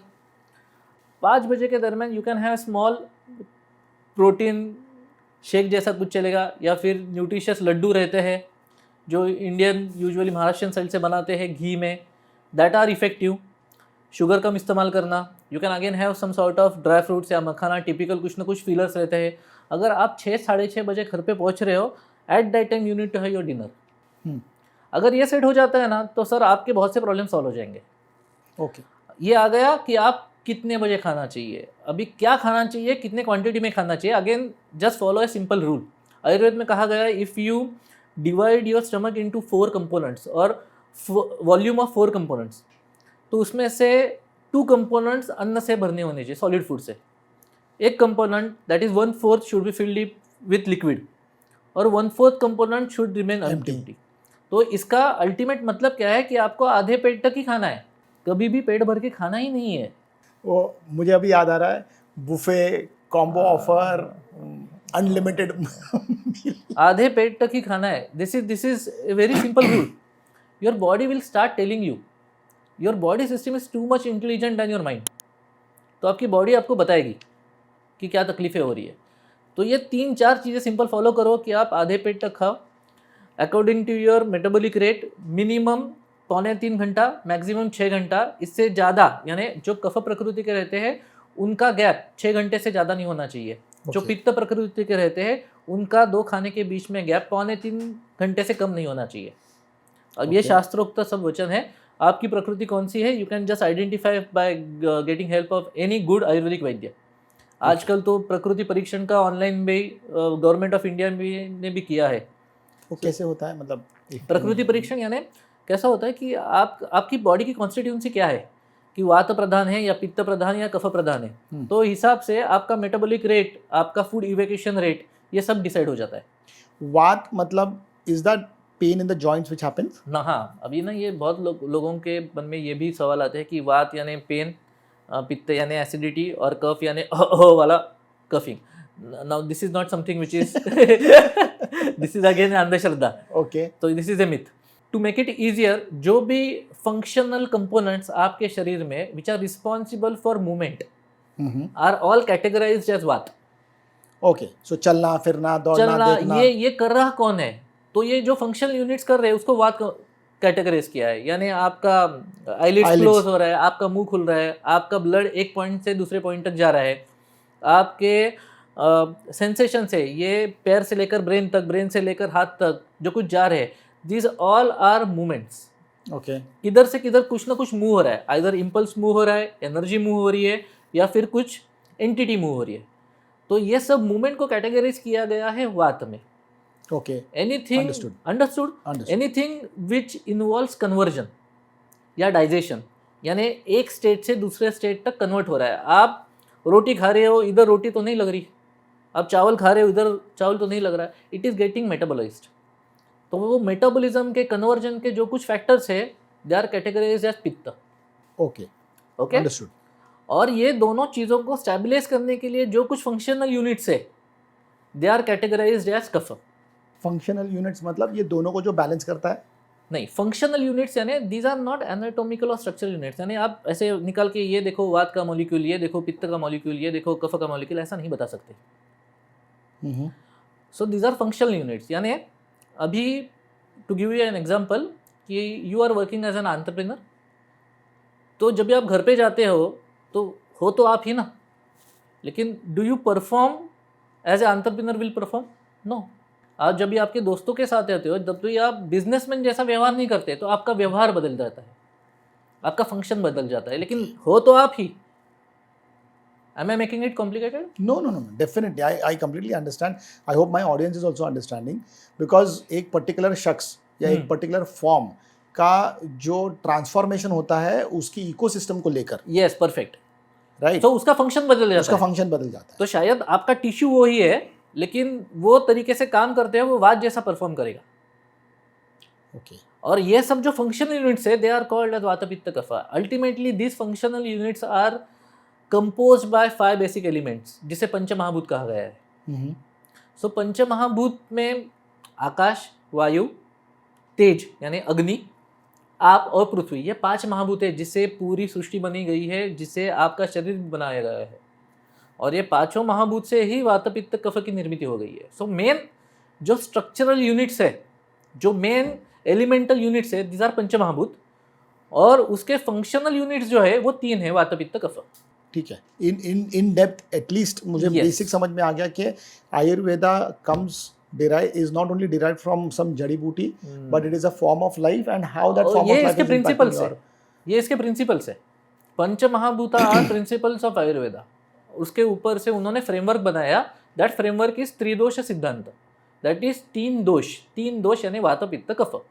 5 बजे के दरमियान you can have small protein shake जैसा कुछ चलेगा, या फिर न्यूट्रिशियस लड्डू रहते हैं जो इंडियन यूजुअली महाराष्ट्रियन स्टाइल से बनाते हैं घी में, दैट आर इफेक्टिव. शुगर कम इस्तेमाल करना. You can again have some sort of dry fruits या मखाना, टिपिकल कुछ ना कुछ फीलर्स रहते हैं. अगर आप 6-6:30 बजे घर पे पहुंच रहे हो, at that time you need to have your dinner. अगर ये सेट हो जाता है ना, तो सर आपके बहुत से प्रॉब्लम सॉल्व हो जाएंगे.
ओके.
ये आ गया कि आप कितने बजे खाना चाहिए, अभी क्या खाना चाहिए, कितने क्वांटिटी में खाना चाहिए. Again just follow a simple rule. Ayurveda में कहा गया है, if you divide your stomach into 4 components और वॉल्यूम ऑफ 4 कंपोनेंट्स, तो उसमें से 2 कंपोनेंट्स अन्न से भरने होने चाहिए, सॉलिड फूड से. एक component that is 1/4 should be filled with liquid, और 1/4 कंपोनेंट शुड रिमेन एम्प्टी. तो इसका अल्टीमेट मतलब क्या है कि आपको आधे पेट तक ही खाना है, कभी भी पेट भर के खाना ही नहीं है.
वो मुझे अभी याद आ रहा है, बुफे कॉम्बो ऑफर, अनलिमिटेड.
आधे पेट तक ही खाना है. This is a very simple rule. Your body will start telling you, your body system is too much intelligent then your mind. तो आपकी बॉडी आपको बताएगी कि क्या तकलीफें हो रही है. तो ये 3-4 चीज़ें सिंपल फॉलो करो कि आप आधे पेट तक खाओ. According to your metabolic rate minimum 2.25 घंटा, मैक्सिमम 6 घंटा. इससे ज़्यादा, यानी जो कफ प्रकृति के रहते हैं उनका गैप 6 घंटे से ज़्यादा नहीं होना चाहिए. जो पित्त प्रकृति के रहते हैं उनका 2 खाने के बीच में गैप 2.25 घंटे से कम नहीं होना चाहिए. अब ये शास्त्रोक्त सब वचन है. आपकी प्रकृति कौन सी है, you can just identify by getting help of any good Ayurvedic वैद्य. आजकल तो प्रकृति परीक्षण का ऑनलाइन भी गवर्नमेंट ऑफ इंडिया ने भी किया है.
वो कैसे होता है, मतलब
प्रकृति परीक्षण यानी कैसा होता है कि आपकी बॉडी की कॉन्स्टिट्यूंसी क्या है, कि वात प्रधान है या पित्त प्रधान या कफ प्रधान है. तो हिसाब से आपका मेटाबॉलिक रेट, आपका फूड इवेक्यूशन रेट, ये सब डिसाइड हो जाता है.
वात मतलब is that pain in the joints which happens
ना. हाँ, अभी ना ये बहुत लोगों के मन में ये भी सवाल आते हैं कि वात यानी पेन, पित्त यानी एसिडिटी, और कफ यानी वाला coughing. Now this is not something which is this is again अंधश्रद्धा.
ओके.
तो this is a myth. To make it easier, जो भी फंक्शनल कंपोनेंट्स आपके शरीर में which are responsible for movement are all categorized as वात.
Okay. So चलना फिरना, दौड़ना, देखना,
ये कर रहा कौन है, तो ये जो फंक्शनल यूनिट्स कर रहे हैं उसको वात कैटेगराइज किया है, यानी आपका आईलिड्स
Eyelids.
क्लोज हो रहा है, आपका मुंह खुल रहा है, आपका ब्लड एक पॉइंट से दूसरे पॉइंट तक जा रहा है, आपके सेंसेशन से ये पैर से लेकर ब्रेन तक, ब्रेन से लेकर हाथ तक जो कुछ जा रहे हैं, these all are movements.
Okay,
किधर से किधर कुछ ना कुछ मूव हो रहा है, आइदर इम्पल्स मूव हो रहा है, एनर्जी मूव हो रही है, या फिर कुछ एंटिटी मूव हो रही है। तो ये सब मूवमेंट को कैटेगराइज किया गया है वात में।
Okay,
anything understood, anything which involves conversion या डाइजेशन, यानी एक स्टेट से दूसरे स्टेट तक कन्वर्ट हो रहा है। आप रोटी खा रहे हो, इधर रोटी तो नहीं लग रही, आप चावल खा रहे हो, इधर चावल तो नहीं लग रहा है, इट इज़ गेटिंग मेटाबोलाइज्ड। तो वो मेटाबॉलिज्म के कन्वर्जन के जो कुछ फैक्टर्स है, दे आर कैटेगराइज्ड एज पित्त।
Okay,
okay,
understood.
और ये दोनों चीज़ों को स्टेबलाइज करने के लिए जो कुछ फंक्शनल यूनिट्स है, दे आर कैटेगराइज्ड एज कफ।
फंक्शनल यूनिट्स मतलब ये दोनों को जो बैलेंस करता है?
नहीं, फंक्शनल यूनिट्स यानी दीज आर नॉट एनाटॉमिकल और स्ट्रक्चरल यूनिट्स, यानी आप ऐसे निकाल के ये देखो वात का मॉलिक्यूल, ये देखो पित्त का मॉलिक्यूल, ये देखो कफ का मॉलिक्यूल, ऐसा नहीं बता सकते। So these are functional units. यानी अभी to give you an example कि you are working as an entrepreneur, तो जब भी आप घर पे जाते हो तो आप ही ना, लेकिन do you perform as a entrepreneur will perform? No. आज जब भी आपके दोस्तों के साथ रहते हो, जब भी आप बिजनेसमैन जैसा व्यवहार नहीं करते, तो आपका व्यवहार बदल जाता है, आपका फंक्शन बदल जाता है, लेकिन हो तो आप ही। Am I making it complicated?
No, definitely. I completely understand. I hope my audience is also understanding, because एक पर्टिकुलर शख्स या एक पर्टिकुलर फॉर्म का जो ट्रांसफॉर्मेशन होता है उसकी इकोसिस्टम को लेकर,
Yes, perfect.
राइट,
तो उसका फंक्शन बदल जाता
उसका
है।
फंक्शन बदल जाता है।
तो शायद आपका टिश्यू वही है, लेकिन वो तरीके से काम करते हैं, वो वात जैसा परफॉर्म करेगा।
ओके,
और ये सब जो फंक्शनल यूनिट्स है, they are called as vata pitta kapha. Ultimately this functional units are composed by 5 basic elements, जिसे पंचमहाभूत कहा गया है। सो पंचमहाभूत में आकाश, वायु, तेज यानी अग्नि, आप और पृथ्वी, ये 5 महाभूत है जिससे पूरी सृष्टि बनी गई है, जिससे आपका शरीर बनाया गया है। और ये 5 महाभूत से ही वात पित्त कफ की निर्मित हो गई है। सो मेन जो स्ट्रक्चरल यूनिट्स है, जो मेन एलिमेंटल यूनिट्स है, दिस आर पंचमहाभूत, और उसके फंक्शनल यूनिट्स जो है वो 3 है, वात पित्त कफ।
ठीक है। इन डेप्थ एटलीस्ट मुझे बेसिक समझ में आ गया कि Ayurveda comes is not only derived from some जड़ी बूटी, but it is a form of life, and how that form of life is impacting your...
ये इसके प्रिंसिपल्स है। पंच महाभूता आर प्रिंसिपल्स ऑफ आयुर्वेदा। उसके ऊपर से उन्होंने फ्रेमवर्क बनाया, दैट फ्रेमवर्क इज त्रिदोष सिद्धांत, दैट इज 3 दोष। 3 दोष यानी वात पित्त कफ।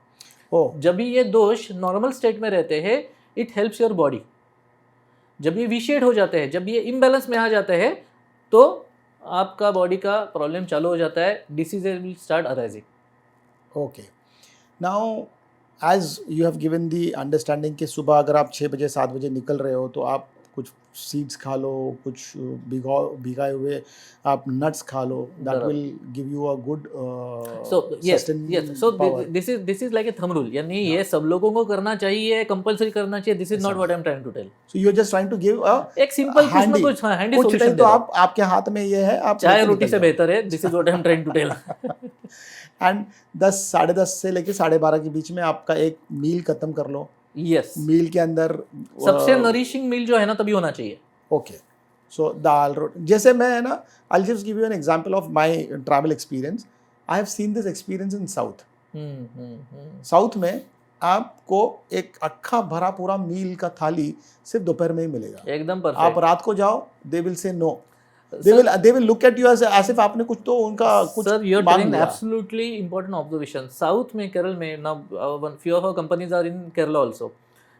जब भी ये दोष नॉर्मल स्टेट में रहते हैं, इट हेल्प्स योर बॉडी। जब ये विशेड हो जाते हैं, जब ये इम्बैलेंस में आ जाते हैं, तो आपका बॉडी का प्रॉब्लम चालू हो जाता है, diseases will start arising.
Okay, now as you have given the understanding कि सुबह अगर आप 6 बजे 7 बजे निकल रहे हो तो आप कुछ सीड्स खा लो, कुछ भिगाए हुए आप नट्स खा लो, that will give you a good
this is like a thumb rule, यानी ये सब लोगों को करना चाहिए, कंपलसरी करना चाहिए। This is not what I am trying to tell.
So you are just trying to give
एक सिंपल कुछ हैंडी सॉल्यूशन।
तो आप आपके हाथ में ये है, आप
चाय रोटी से बेहतर है। This is what I am trying to tell.
And 10 साढ़े 10 से लेके 12:30 के बीच में आपका एक मील खत्म कर लो।
यस,
मील के अंदर
सबसे नरिशिंग मील जो है ना तभी होना चाहिए।
ओके, सो दाल रोटी, जैसे मैं है ना, I just give you an example of my travel experience. I have seen this experience in south. South में आपको एक अक्खा भरा पूरा मील का थाली सिर्फ दोपहर में ही मिलेगा,
एकदम परफेक्ट।
आप रात को जाओ, they will say no, they will look at you as if आपने कुछ तो उनका कुछ
sir, you are telling absolutely important observation. South में, केरल में ना, few of our companies are in Kerala also.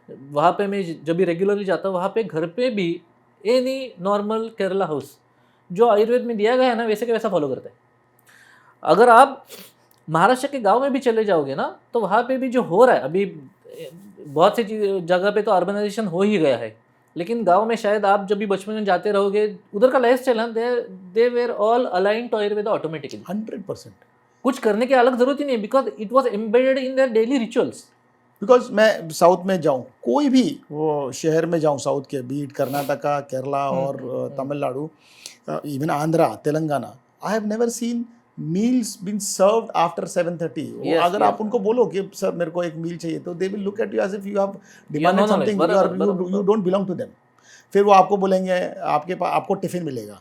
वहाँ पे मैं जब भी रेगुलरली जाता हूँ, वहाँ पे घर पे भी एनी नॉर्मल केरला हाउस जो आयुर्वेद में दिया गया है ना, वैसे के वैसा फॉलो करते हैं। अगर आप महाराष्ट्र के गांव में भी चले जाओगे ना, तो वहाँ पे भी जो हो रहा है अभी, बहुत सी जगह पे तो अर्बनाइजेशन हो ही गया है, लेकिन गांव में शायद आप जब भी बचपन में जाते रहोगे, उधर का lifestyle they were all aligned to Ayurveda automatically.
100%।
कुछ करने की अलग जरूरत ही नहीं, because it was embedded in their daily rituals.
Because मैं साउथ में जाऊँ, कोई भी वो शहर में जाऊँ साउथ के, बीट कर्नाटका, केरला और Tamil Nadu, even Andhra, Telangana, I have never seen meals been served after 7:30. वो
Yes,
अगर
yes.
आप उनको बोलो कि सर मेरे को एक मील चाहिए तो they will look at you as if you have
Yeah,
demanded
no,
something.
बराबर,
You don't belong to them. फिर वो आपको बोलेंगे आपको टिफिन मिलेगा,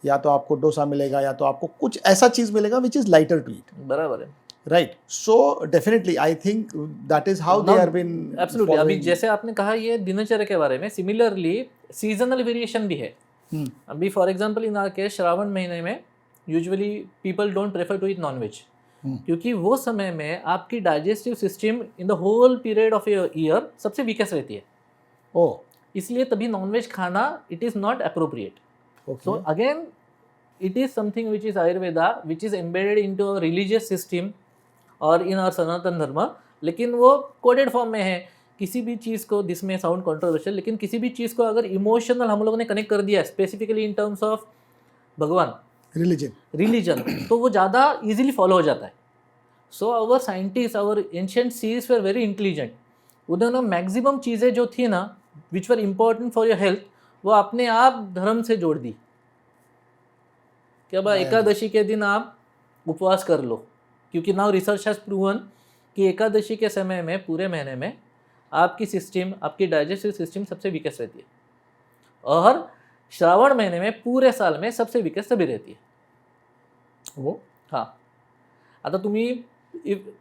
या तो आपको डोसा मिलेगा, या तो आपको कुछ ऐसा चीज मिलेगा which is lighter to eat.
बराबर है.
Right. So definitely I think that is how they
Now,
have been
absolutely. अभी
following.
जैसे आपने कहा ये दिनचर्या के बारे में, सिमिलरली सीजनल वेरिएशन भी है. अभी for example in our case Shravan महीने में usually people don't prefer to eat nonveg, क्योंकि वो समय में आपकी digestive system in the whole period of year सबसे वीकेस्ट रहती है.
Oh.
इसलिए तभी नॉनवेज खाना it is not appropriate.
Okay.
So again, it is something which is Ayurveda, which is embedded into a religious system और in our सनातन धर्म, लेकिन वो कोडेड फॉर्म में है. किसी भी चीज़ को, दिस में साउंड कंट्रोवर्शियल, लेकिन किसी भी चीज़ को अगर इमोशनल हम लोगों ने कनेक्ट कर दिया स्पेसिफिकली इन टर्म्स ऑफ भगवान, रिलीजन, तो वो ज़्यादा इजीली फॉलो हो जाता है. So our scientist, our ancient sages were very intelligent. उन्होंने मैक्सिमम चीज़ें जो थी ना which were important for your health, वो अपने आप धर्म से जोड़ दी. कि अब एकादशी के दिन आप उपवास कर लो, क्योंकि नाउ रिसर्च हैज़ प्रूवन कि एकादशी के समय में पूरे महीने में आपकी सिस्टम, आपकी डाइजेस्टिव सिस्टम सबसे वीकेस्ट रहती है, और श्रावण महीने में पूरे साल में सबसे वीकेस्ट तभी रहती है.
वो
हाँ, आता तुम्ही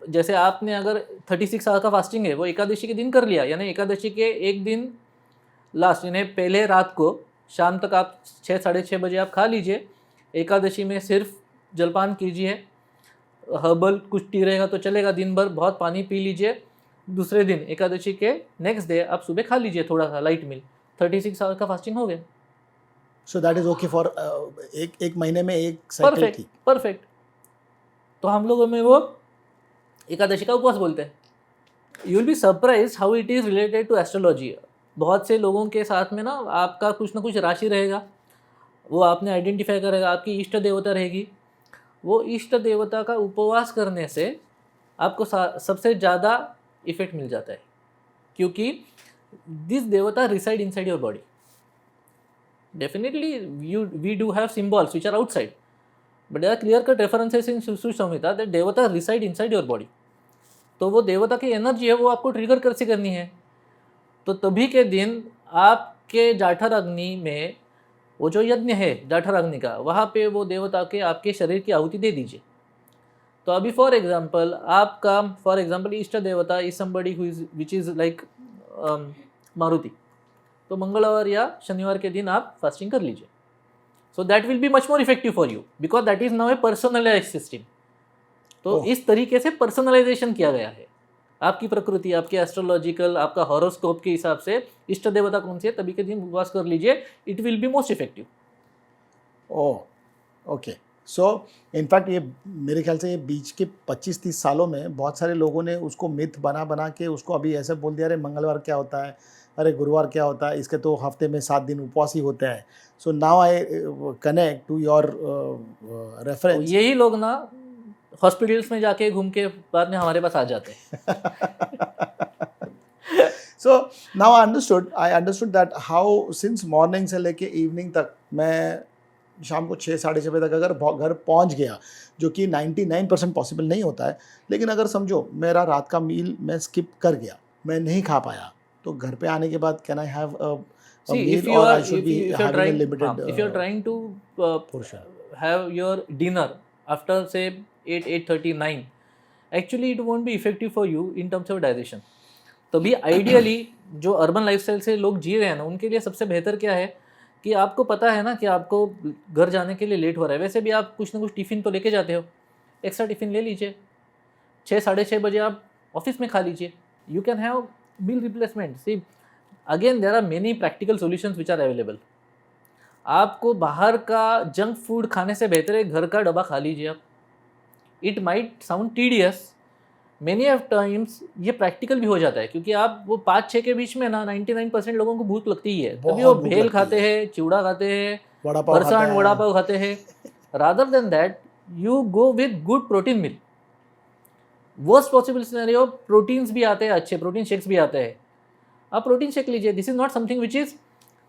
जैसे आपने अगर 36 आवर का फास्टिंग है वो एकादशी के दिन कर लिया, यानी एकादशी के एक दिन लास्ट यानी पहले रात को शाम तक आप 6-6:30 बजे आप खा लीजिए. एकादशी में सिर्फ जलपान कीजिए, हर्बल कुछ टी रहेगा तो चलेगा, दिन भर बहुत पानी पी लीजिए. दूसरे दिन एकादशी के नेक्स्ट डे आप सुबह खा लीजिए थोड़ा सा लाइट मील. 36 आवर का फास्टिंग हो गया.
सो दैट इज ओके फॉर एक महीने में एक साइकिल की.
परफेक्ट. तो हम लोगों में वो एकादशी का उपवास बोलते हैं. You will be surprise how it is related to astrology. बहुत से लोगों के साथ में ना आपका कुछ ना कुछ राशि रहेगा, वो आपने आइडेंटिफाई करेगा, आपकी इष्ट देवता रहेगी. वो इष्ट देवता का उपवास करने से आपको सबसे ज़्यादा इफेक्ट मिल जाता है, क्योंकि दिस देवता reside inside your body. Definitely we do have symbols which are outside, but there are clear cut references in Sushruta Samhita that देवता रिसाइड इनसाइड योर बॉडी. तो वो देवता की एनर्जी है वो आपको ट्रिगर कैसे करनी है. तो तभी के दिन आपके जाठर अग्नि में वो जो यज्ञ है जाठर अग्नि का, वहाँ पे वो देवता के आपके शरीर की आहुति दे दीजिए. तो अभी फॉर एग्जांपल आपका इष्ट देवता is somebody who is which is like Maruti, तो मंगलवार या शनिवार के दिन आप फास्टिंग कर लीजिए. So that will be much more effective for you because that is now a personalize system. तो इस तरीके से पर्सनलाइजेशन किया गया है. आपकी प्रकृति, आपके एस्ट्रोलॉजिकल, आपका हॉरोस्कोप के हिसाब से इष्ट देवता कौन सी है तभी के दिन उपवास कर लीजिए. It will be most effective.
Oh okay. So in fact ये मेरे ख्याल से ये बीच के 25-30 सालों में बहुत सारे लोगों ने उसको मिथ बना के उसको अभी ऐसे बोल दिया, अरे मंगलवार क्या होता है, अरे गुरुवार क्या होता है, इसके तो हफ्ते में 7 दिन उपवास ही होते हैं. So now I connect to your reference.
यही लोग ना हॉस्पिटल्स में जाके घूम के बाद में हमारे पास आ जाते हैं.
So now I understood that how since morning से लेके evening तक मैं शाम को 6-6:30 बजे तक अगर घर पहुंच गया, जो कि 99% पॉसिबल नहीं होता है, लेकिन अगर समझो मेरा रात का मील मैं स्किप कर गया, मैं नहीं खा पाया, तो घर पे आने के बाद can I have a meal or I should be having a limited
if you're trying to
portion.
have your dinner after say 8:30-9, actually it won't be effective for you in terms of digestion. तभी ideally जो urban lifestyle से लोग जी रहे हैं ना, उनके लिए सबसे बेहतर क्या है कि आपको पता है ना कि आपको घर जाने के लिए लेट हो रहा है, वैसे भी आप कुछ ना कुछ टिफ़िन तो लेके जाते हो, एक्स्ट्रा टिफ़िन ले लीजिए. 6-6:30 बजे आप ऑफिस में खा लीजिए. You can have meal replacement. See again there are many practical solutions which are available. आपको बाहर का जंक फूड खाने से बेहतर है घर का डब्बा खा लीजिए आप. It might sound tedious, many of times ये प्रैक्टिकल भी हो जाता है, क्योंकि आप वो 5-6 के बीच में ना 99% लोगों को भूख लगती ही है, तभी वो भेल खाते हैं, चिवड़ा खाते हैं, फरसान वड़ा पाव खाते हैं. Rather than that you go with good protein meal. Worst possible scenario, proteins भी आते हैं, अच्छे प्रोटीन शेक्स भी आते हैं, आप प्रोटीन शेक लीजिए. This is not something which is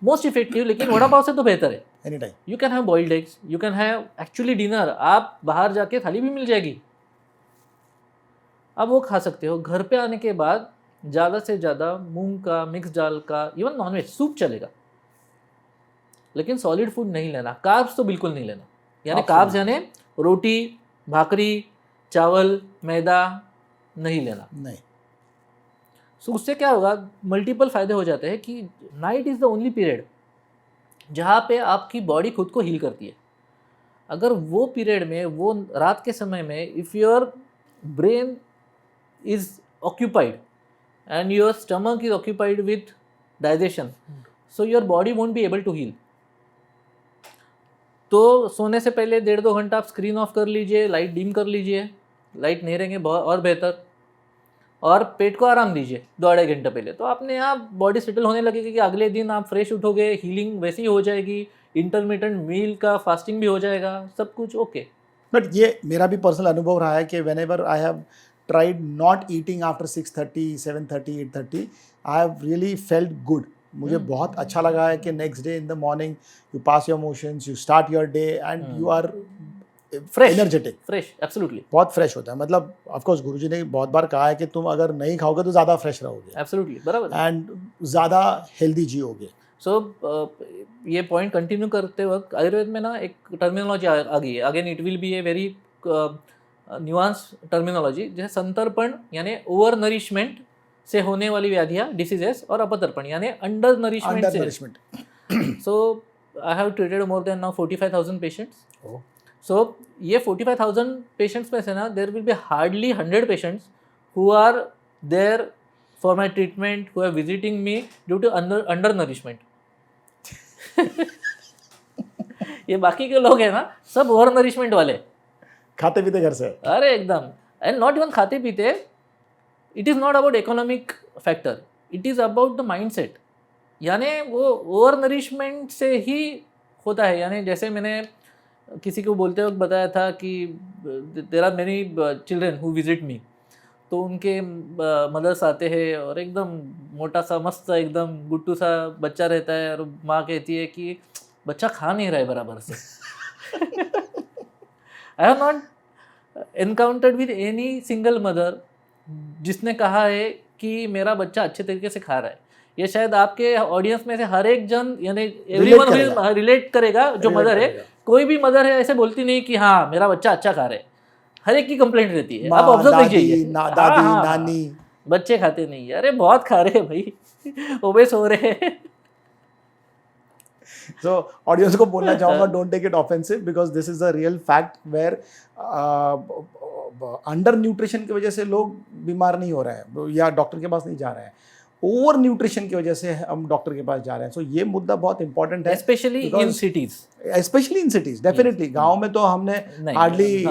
most effective, लेकिन वड़ा पाव से तो बेहतर है।
Any time.
You can have boiled eggs, you can have actually dinner, आप बाहर जाके थाली भी मिल जाएगी, आप वो खा सकते हो। घर पे आने के बाद ज़्यादा से ज़्यादा मूंग का, मिक्स दाल का, इवन नॉनवेज सूप चलेगा, लेकिन सॉलिड फूड नहीं लेना। कार्ब्स तो बिल्कुल नहीं लेना, यानी कार्ब्स यानी रोटी, भाकरी, चावल, मैदा नहीं लेना।
नहीं।
सो उससे क्या होगा, मल्टीपल फायदे हो जाते हैं कि night is the only period जहाँ पे आपकी बॉडी खुद को हील करती है। अगर वो पीरियड में, वो रात के समय में, if your brain is occupied and your stomach is occupied with digestion, so your body won't be able to heal. तो सोने से पहले 1.5-2 घंटा आप स्क्रीन ऑफ कर लीजिए, लाइट डिम कर लीजिए, लाइट नहीं रहेंगे बहुत और बेहतर, और पेट को आराम दीजिए 2-2.5 घंटे पहले, तो अपने आप बॉडी सेटल होने लगेगी कि अगले दिन आप फ्रेश उठोगे, हीलिंग वैसी ही हो जाएगी, इंटरमिटेंट मील का फास्टिंग भी हो जाएगा, सब कुछ ओके।
बट ये मेरा भी पर्सनल अनुभव रहा है कि whenever I have tried not eating after 6:30, 7:30, 8:30, I have really felt good. मुझे बहुत अच्छा लगा है कि next day in the morning you pass your motions, you start your day and you are
fresh,
energetic,
fresh, absolutely,
बहुत fresh होता है। मतलब ऑफ कोर्स गुरुजी ने बहुत बार कहा है कि तुम अगर नहीं खाओगे तो ज़्यादा फ्रेश रहोगे,
एब्सोल्युटली, बराबर,
एंड ज़्यादा हेल्दी जियोगे।
सो ये पॉइंट कंटिन्यू करते वक्त आयुर्वेद में ना एक टर्मिनोलॉजी आ गई है। Again it will be a very nuance terminology, जैसे संतर्पण यानी ओवर नरिशमेंट से होने वाली व्याधियाँ, डिसीजेस, और अपतर्पण यानी अंडर नरिशमेंट से। So I have treated more than now 45,000 patients. So ये 45,000 पेशेंट्स में से ना there will be hardly 100 patients who are there for my treatment, who are visiting me due to under nourishment. ये बाकी के लोग हैं ना, सब ओवर नरिशमेंट वाले,
खाते पीते घर से।
अरे एकदम, एंड नॉट इवन खाते पीते, it is not about economic factor, it is about the mindset. यानी वो ओवर नरिशमेंट से ही होता है। यानी जैसे मैंने किसी को बोलते वक्त बताया था कि there are many children who visit me, तो उनके मदर्स आते हैं और एकदम मोटा सा मस्त एकदम गुट्टू सा बच्चा रहता है, और माँ कहती है कि बच्चा खा नहीं रहा है बराबर से। I have not encountered with any single mother जिसने कहा है कि मेरा बच्चा अच्छे तरीके से खा रहा है। ये शायद आपके ऑडियंस में से हर एक जन, यानी एवरीवन रिलेट करेगा जो मदर है। कोई भी मदर है ऐसे बोलती नहीं कि हाँ मेरा बच्चा अच्छा खा रहा है, हर एक की कंप्लेंट रहती है। आप ऑब्जर्व कीजिए,
दादी नानी
बच्चे खाते नहीं है, अरे बहुत खा रहे हैं भाई, ओबेस हो रहे हैं।
So ऑडियंस को बोलना चाहूँगा, don't take it offensive because this is the real fact where under nutrition की वजह से लोग बीमार नहीं हो रहे हैं या डॉक्टर के पास नहीं जा रहे हैं, ओवर न्यूट्रिशन की वजह से हम डॉक्टर के पास जा रहे हैं। सो ये मुद्दा बहुत इंपॉर्टेंट है,
specially in cities,
specially in cities. Definitely गांव में तो हमने हार्डली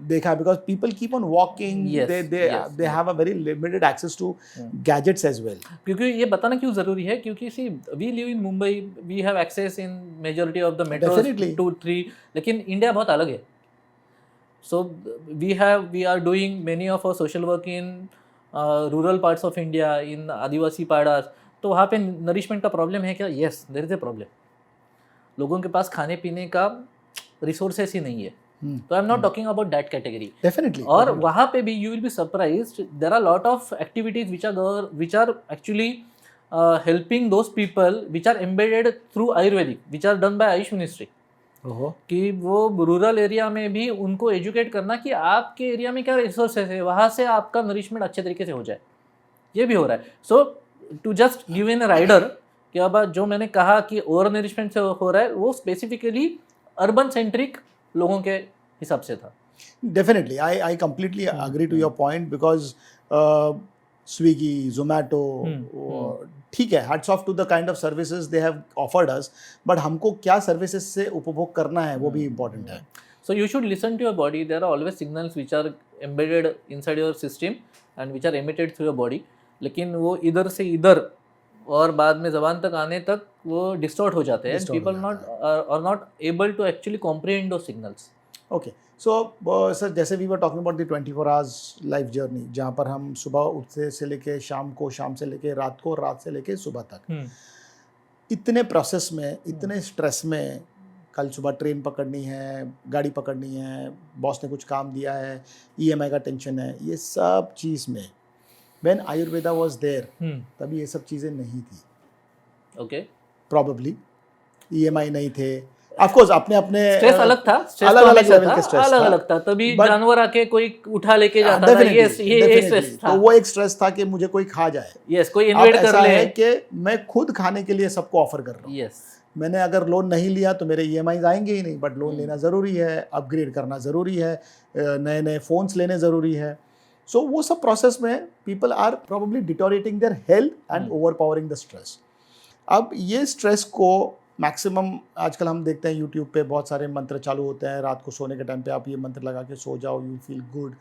देखा है because people keep on walking, they have a very limited access to gadgets as well.
क्योंकि ये बताना क्यों जरूरी है, क्योंकि see we live in Mumbai, we have access in majority of the metros 2-3, लेकिन इंडिया बहुत अलग है। So we are doing many of our social work in rural parts of India, in Adivasi पाड़ास, तो वहाँ पे नरिशमेंट का प्रॉब्लम है क्या? Yes, there is a problem. लोगों के पास खाने पीने का रिसोर्सेस ही नहीं है। तो I am not talking about that category.
Definitely.
और वहाँ पे भी you will be surprised, there are lot of activities which are actually helping those people which are embedded through Ayurvedic, which are done by AYUSH ministry. कि वो rural area में भी उनको educate करना कि आपके एरिया में क्या रिसोर्सेज है, वहाँ से आपका नरिशमेंट अच्छे तरीके से हो जाए, ये भी हो रहा है। So to just give in a rider कि अब जो मैंने कहा कि ओवर नरिशमेंट से हो रहा है, वो स्पेसिफिकली अर्बन सेंट्रिक लोगों के हिसाब से था।
Definitely, I completely agree to your point because Swiggy, Zomato, ठीक है, hats off to the kind of services they have offered us, but हमको क्या सर्विसेज से उपभोग करना है वो भी इम्पोर्टेंट है।
So you should listen to your body, there are always signals which are embedded inside your system and which are emitted through your body, लेकिन वो इधर से इधर और बाद में ज़बान तक आने तक वो डिस्टॉर्ट हो जाते हैं। People not able to actually comprehend those signals.
Okay, so sir जैसे we were talking about the 24 hours life journey, जहाँ पर हम सुबह उठते से लेके शाम को, शाम से लेके रात को, रात से लेके सुबह तक, इतने प्रोसेस में, इतने स्ट्रेस में, कल सुबह ट्रेन पकड़नी है, गाड़ी पकड़नी है, बॉस ने कुछ काम दिया है, ईएमआई का टेंशन है, ये सब चीज़ में व्हेन आयुर्वेदा वाज देयर तभी ये सब चीज़ें नहीं थी।
ओके,
प्रॉबेबली ईएमआई नहीं थे, ऑफ कोर्स अपने अपने
स्ट्रेस अलग था, स्ट्रेस
अलग
तो
अलग
हमेशा
लेवल
था,
के स्ट्रेस
अलग
था।
अलग था, तभी
But-
जानवर आके कोई उठा लेके जाता था,
Definitely,
ये
definitely.
स्ट्रेस था।
तो वो एक स्ट्रेस था कि मुझे कोई खा जाए।
यस, कोई
अब
इन्वेड कर
ऐसा
ले।
है कि मैं खुद खाने के लिए सबको ऑफर कर रहा हूँ।
यस,
मैंने अगर लोन नहीं लिया तो मेरे ईएमआई आएंगे ही नहीं, बट लोन लेना ज़रूरी है, अपग्रेड करना ज़रूरी है, नए नए फ़ोन्स लेने ज़रूरी है। सो वो सब प्रोसेस में people are probably deteriorating their health and overpowering the stress. अब ये स्ट्रेस को मैक्सिमम आजकल हम देखते हैं यूट्यूब पे बहुत सारे मंत्र चालू होते हैं, रात को सोने के टाइम पे आप ये मंत्र लगा के सो जाओ, यू फील गुड।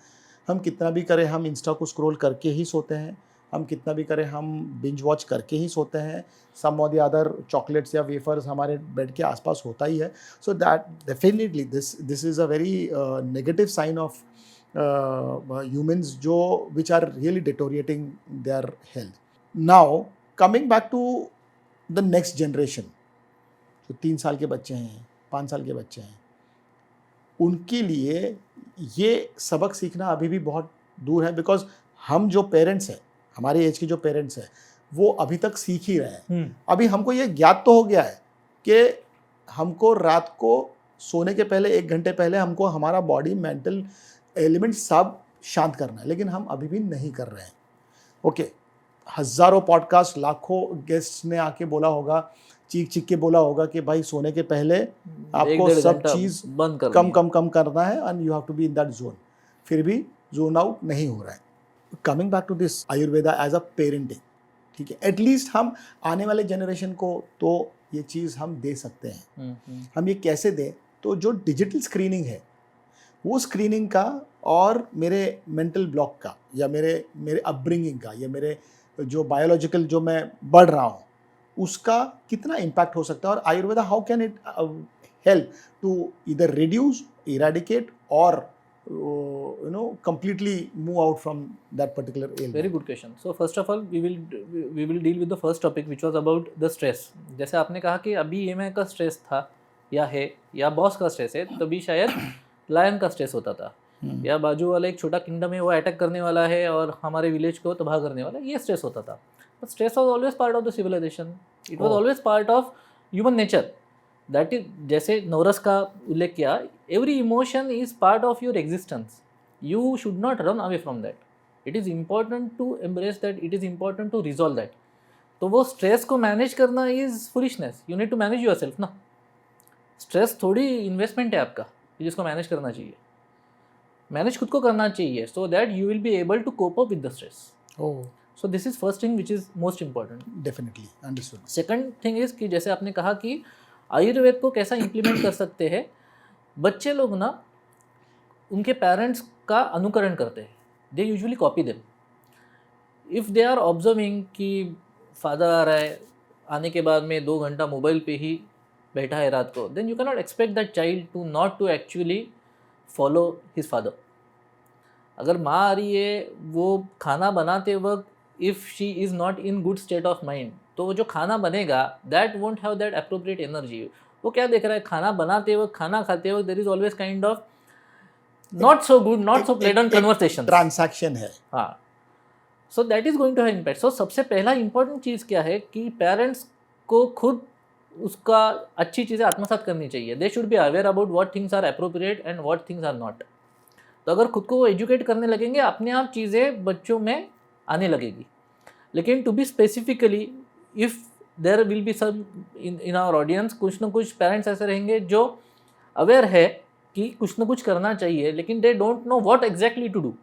हम कितना भी करें, हम इंस्टा को स्क्रॉल करके ही सोते हैं, हम कितना भी करें हम बिंज वॉच करके ही सोते हैं, some of the other chocolates या वेफर्स हमारे बेड के आसपास होता ही है। So that definitely this is a very negative sign of humans जो which are really deteriorating their health. Now coming back to the next generation, जो 3 साल के बच्चे हैं, 5 साल के बच्चे हैं, उनके लिए ये सबक सीखना अभी भी बहुत दूर है, बिकॉज हम जो पेरेंट्स हैं, हमारे एज के जो पेरेंट्स हैं, वो अभी तक सीख ही रहे हैं। अभी हमको ये ज्ञात तो हो गया है कि हमको रात को सोने के पहले 1 घंटे पहले हमको हमारा बॉडी मेंटल एलिमेंट सब शांत करना है, लेकिन हम अभी भी नहीं कर रहे हैं। ओके, हज़ारों पॉडकास्ट, लाखों गेस्ट्स ने आके बोला होगा, चीख चीख के बोला होगा कि भाई सोने के पहले आपको सब चीज़
बंद कर
कम करना है and you have to be in that zone. फिर भी जोन आउट नहीं हो रहा है। Coming back to this Ayurveda as a parenting, ठीक है, एटलीस्ट हम आने वाले जनरेशन को तो ये चीज़ हम दे सकते हैं। हम ये कैसे दें? तो जो डिजिटल स्क्रीनिंग है, वो स्क्रीनिंग का और मेरे मेंटल ब्लॉक का, या मेरे अपब्रिंगिंग का, या मेरे जो बायोलॉजिकल जो मैं बढ़ रहा हूँ, उसका कितना इम्पैक्ट हो सकता है, और Ayurveda how can it help to either reduce, eradicate और completely move out from that particular ailment?
Very good question. So first of all, we will deal with the first topic, which was about the stress. जैसे आपने कहा कि अभी EMI का stress था या है, या बॉस का स्ट्रेस है, तभी शायद लायन का स्ट्रेस होता था, या बाजू वाला एक छोटा किंगडम है वो अटैक करने वाला है और हमारे विलेज को तबाह करने वाला है, ये स्ट्रेस होता था। But stress was always part of the civilization, it was always part of human nature. That is, जैसे नवरस का उल्लेख किया, every emotion is part of your existence, you should not run away from that, it is important to embrace that, it is important to resolve that. तो वो stress को manage करना is foolishness, you need to manage yourself ना। Stress थोड़ी investment है आपका जिसको manage करना चाहिए, मैनेज खुद को करना चाहिए, so that you will be able to cope up with the stress. So this is first thing which is most important.
Definitely understood.
Second thing is कि जैसे आपने कहा कि आयुर्वेद को कैसा इम्प्लीमेंट कर सकते हैं, बच्चे लोग ना उनके पेरेंट्स का अनुकरण करते हैं, they usually copy them. If they are observing कि फादर आ रहा है, आने के बाद में 2 घंटा मोबाइल पे ही बैठा है रात को, then you can not expect that child to not to actually follow his father. अगर माँ आ रही है, वो खाना बनाते वक्त if she is not in good state of mind, तो वो जो खाना बनेगा that won't have that appropriate energy. वो क्या देख रहा है, खाना बनाते वक्त, खाना खाते वक्त there is always kind of not so good, not so pleasant conversation,
transaction है।
हाँ, so that is going to have impact. So सबसे पहला इंपॉर्टेंट चीज़ क्या है कि पेरेंट्स को खुद उसका अच्छी चीज़ें आत्मसात करनी चाहिए। They should be aware about what things are appropriate and what things are not. तो अगर खुद को वो एजुकेट करने लगेंगे, अपने आप चीज़ें बच्चों में आने लगेगी। लेकिन to be specifically, if there will be some in our audience, कुछ ना कुछ पेरेंट्स ऐसे रहेंगे जो अवेयर है कि कुछ ना कुछ करना चाहिए, लेकिन they don't know what exactly to do.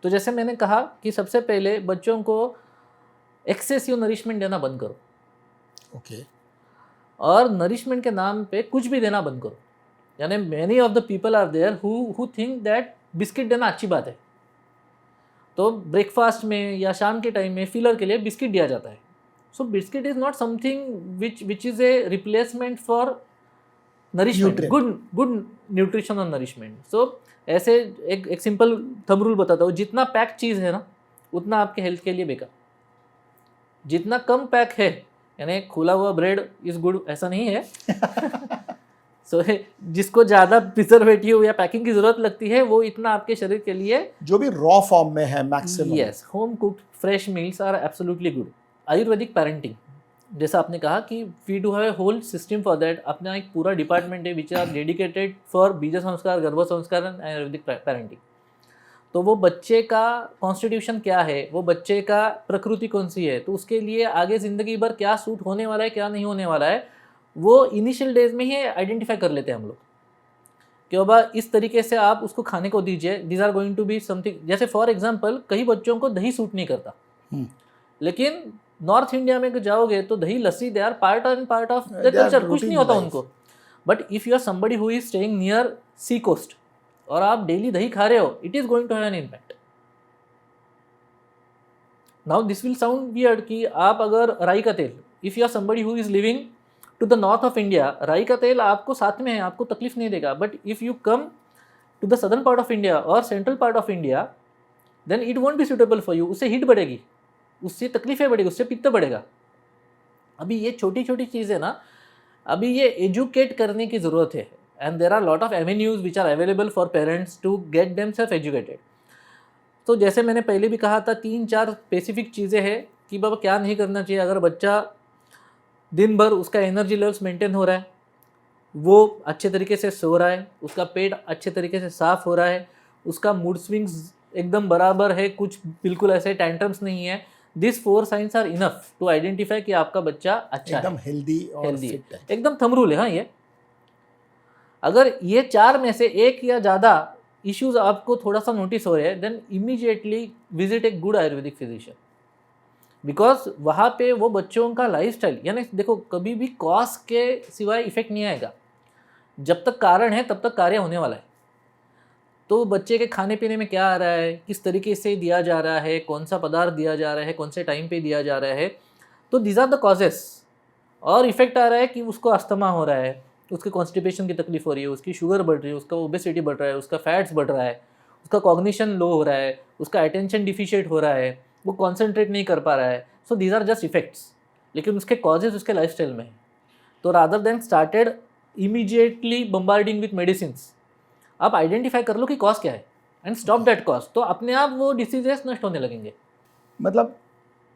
तो जैसे मैंने कहा कि सबसे पहले बच्चों को एक्सेसिव नरिशमेंट देना बंद करो।
ओके।
और नरिशमेंट के नाम पे कुछ भी देना बंद करो। यानी many of the people are there who think that biscuit देना अच्छी बात है, तो ब्रेकफास्ट में या शाम के टाइम में फिलर के लिए बिस्किट दिया जाता है। So biscuit is not something which is a replacement for nourishment, good nutrition और नरिशमेंट। सो ऐसे एक सिंपल थंब रूल बताता हूँ, जितना पैक चीज़ है ना, उतना आपके हेल्थ के लिए बेकार। जितना कम पैक है, यानी खुला हुआ ब्रेड इज गुड ऐसा नहीं है। सो जिसको ज़्यादा प्रिजर्वेटिव या पैकिंग की ज़रूरत लगती है वो इतना आपके शरीर के लिए,
जो भी रॉ फॉर्म में है maximum.
Yes, home cooked fresh meals are absolutely good. Ayurvedic parenting, जैसा आपने कहा कि we do have a whole system for that. अपना एक पूरा डिपार्टमेंट है विच आर डेडिकेटेड फॉर बीज संस्कार, गर्भ संस्कार एंड आयुर्वेदिक पेरेंटिंग। तो वो बच्चे का कॉन्स्टिट्यूशन क्या है, वो बच्चे का प्रकृति कौन सी है, तो उसके लिए आगे ज़िंदगी भर क्या सूट होने वाला है क्या नहीं होने वाला है, वो इनिशियल डेज में ही आइडेंटिफाई कर लेते हैं हम लोग कि बाबा इस तरीके से आप उसको खाने को दीजिए, these are going to be something. जैसे फॉर एग्जांपल कई बच्चों को दही सूट नहीं करता, लेकिन नॉर्थ इंडिया में जाओगे तो दही लस्सी they are part of the culture, कुछ नहीं होता उनको। But if you are somebody who is staying near sea coast और आप डेली दही खा रहे हो, it is going to have an impact. Now this will sound weird कि आप अगर राई का तेल, if you are somebody who is living to the north of India, राई का तेल आपको साथ में है, आपको तकलीफ नहीं देगा। But if you come to the southern part of India और central part of India, then it won't be suitable for you. उससे हीट बढ़ेगी, उससे तकलीफें बढ़ेगी, उससे पित्त बढ़ेगा। अभी ये छोटी छोटी चीज़ें ना, अभी ये एजुकेट करने की ज़रूरत है। And there are lot of avenues which are available for parents to get themselves educated. तो जैसे मैंने पहले भी कहा था, 3-4 स्पेसिफिक चीज़ें हैं कि बाबा क्या नहीं करना चाहिए। अगर बच्चा दिन भर उसका एनर्जी लेवल्स मेंटेन हो रहा है, वो अच्छे तरीके से सो रहा है, उसका पेट अच्छे तरीके से साफ़ हो रहा है, उसका मूड स्विंग्स एकदम बराबर है, कुछ बिल्कुल ऐसे टैंट्रम्स नहीं है, this 4 signs are enough to identify कि आपका बच्चा अच्छा
एकदम
है,
हेल्दी और फिट है,
एकदम थंब रूल है। हाँ, ये अगर ये 4 में से एक या ज़्यादा इश्यूज आपको थोड़ा सा नोटिस हो रहे हैं, then immediately visit a good Ayurvedic physician, because वहाँ पे वो बच्चों का लाइफस्टाइल, यानी देखो कभी भी कॉज के सिवाय इफेक्ट नहीं आएगा। जब तक कारण है तब तक कार्य होने वाला है। तो बच्चे के खाने पीने में क्या आ रहा है, किस तरीके से दिया जा रहा है, कौन सा पदार्थ दिया जा रहा है, कौन से टाइम पे दिया जा रहा है, तो दीज आर द कॉजेस। और इफेक्ट आ रहा है कि उसको अस्थमा हो रहा है, उसके कॉन्स्टिपेशन की तकलीफ हो रही है, उसकी शुगर बढ़ रही है, उसका ओबेसिटी बढ़ रहा है, उसका फैट्स बढ़ रहा है, उसका कॉग्निशन लो हो रहा है, उसका अटेंशन डिफिशिएट हो रहा है, वो कॉन्सेंट्रेट नहीं कर पा रहा है। So these are just effects, लेकिन उसके कॉजेज उसके लाइफस्टाइल में है। तो rather than started immediately bombarding with medicines, आप आइडेंटिफाई कर लो कि कॉज क्या है एंड स्टॉप दैट कॉज, तो अपने आप वो डिसीजेस नष्ट होने लगेंगे।
मतलब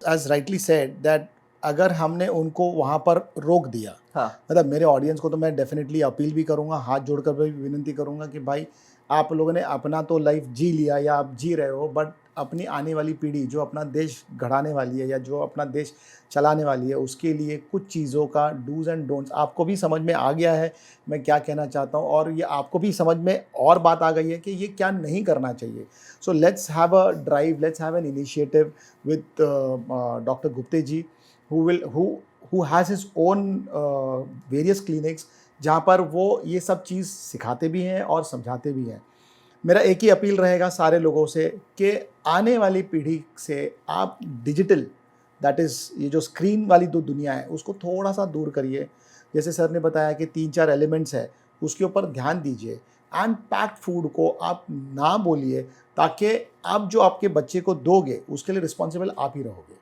एज राइटली सेड दैट अगर हमने उनको वहाँ पर रोक दिया,
हाँ,
मतलब मेरे ऑडियंस को तो मैं डेफिनेटली अपील भी करूँगा, हाथ जोड़कर भी विनती करूँगा कि भाई आप लोगों ने अपना तो लाइफ जी लिया या आप जी रहे हो, बट अपनी आने वाली पीढ़ी जो अपना देश गढ़ाने वाली है या जो अपना देश चलाने वाली है, उसके लिए कुछ चीज़ों का डूज एंड डोंट्स आपको भी समझ में आ गया है मैं क्या कहना चाहता हूँ, और ये आपको भी समझ में और बात आ गई है कि ये क्या नहीं करना चाहिए। So let's have a drive, let's have an initiative with doctor Gupte ji who has his own various clinics, जहाँ पर वो ये सब चीज़ सिखाते भी हैं और समझाते भी हैं। मेरा एक ही अपील रहेगा सारे लोगों से कि आने वाली पीढ़ी से आप डिजिटल, दैट इज़ ये जो स्क्रीन वाली जो दुनिया है उसको थोड़ा सा दूर करिए। जैसे सर ने बताया कि 3-4 एलिमेंट्स है, उसके ऊपर ध्यान दीजिए। एंड पैक्ड फूड को आप ना बोलिए, ताकि आप जो आपके बच्चे को दोगे उसके लिए रिस्पॉन्सिबल आप ही रहोगे।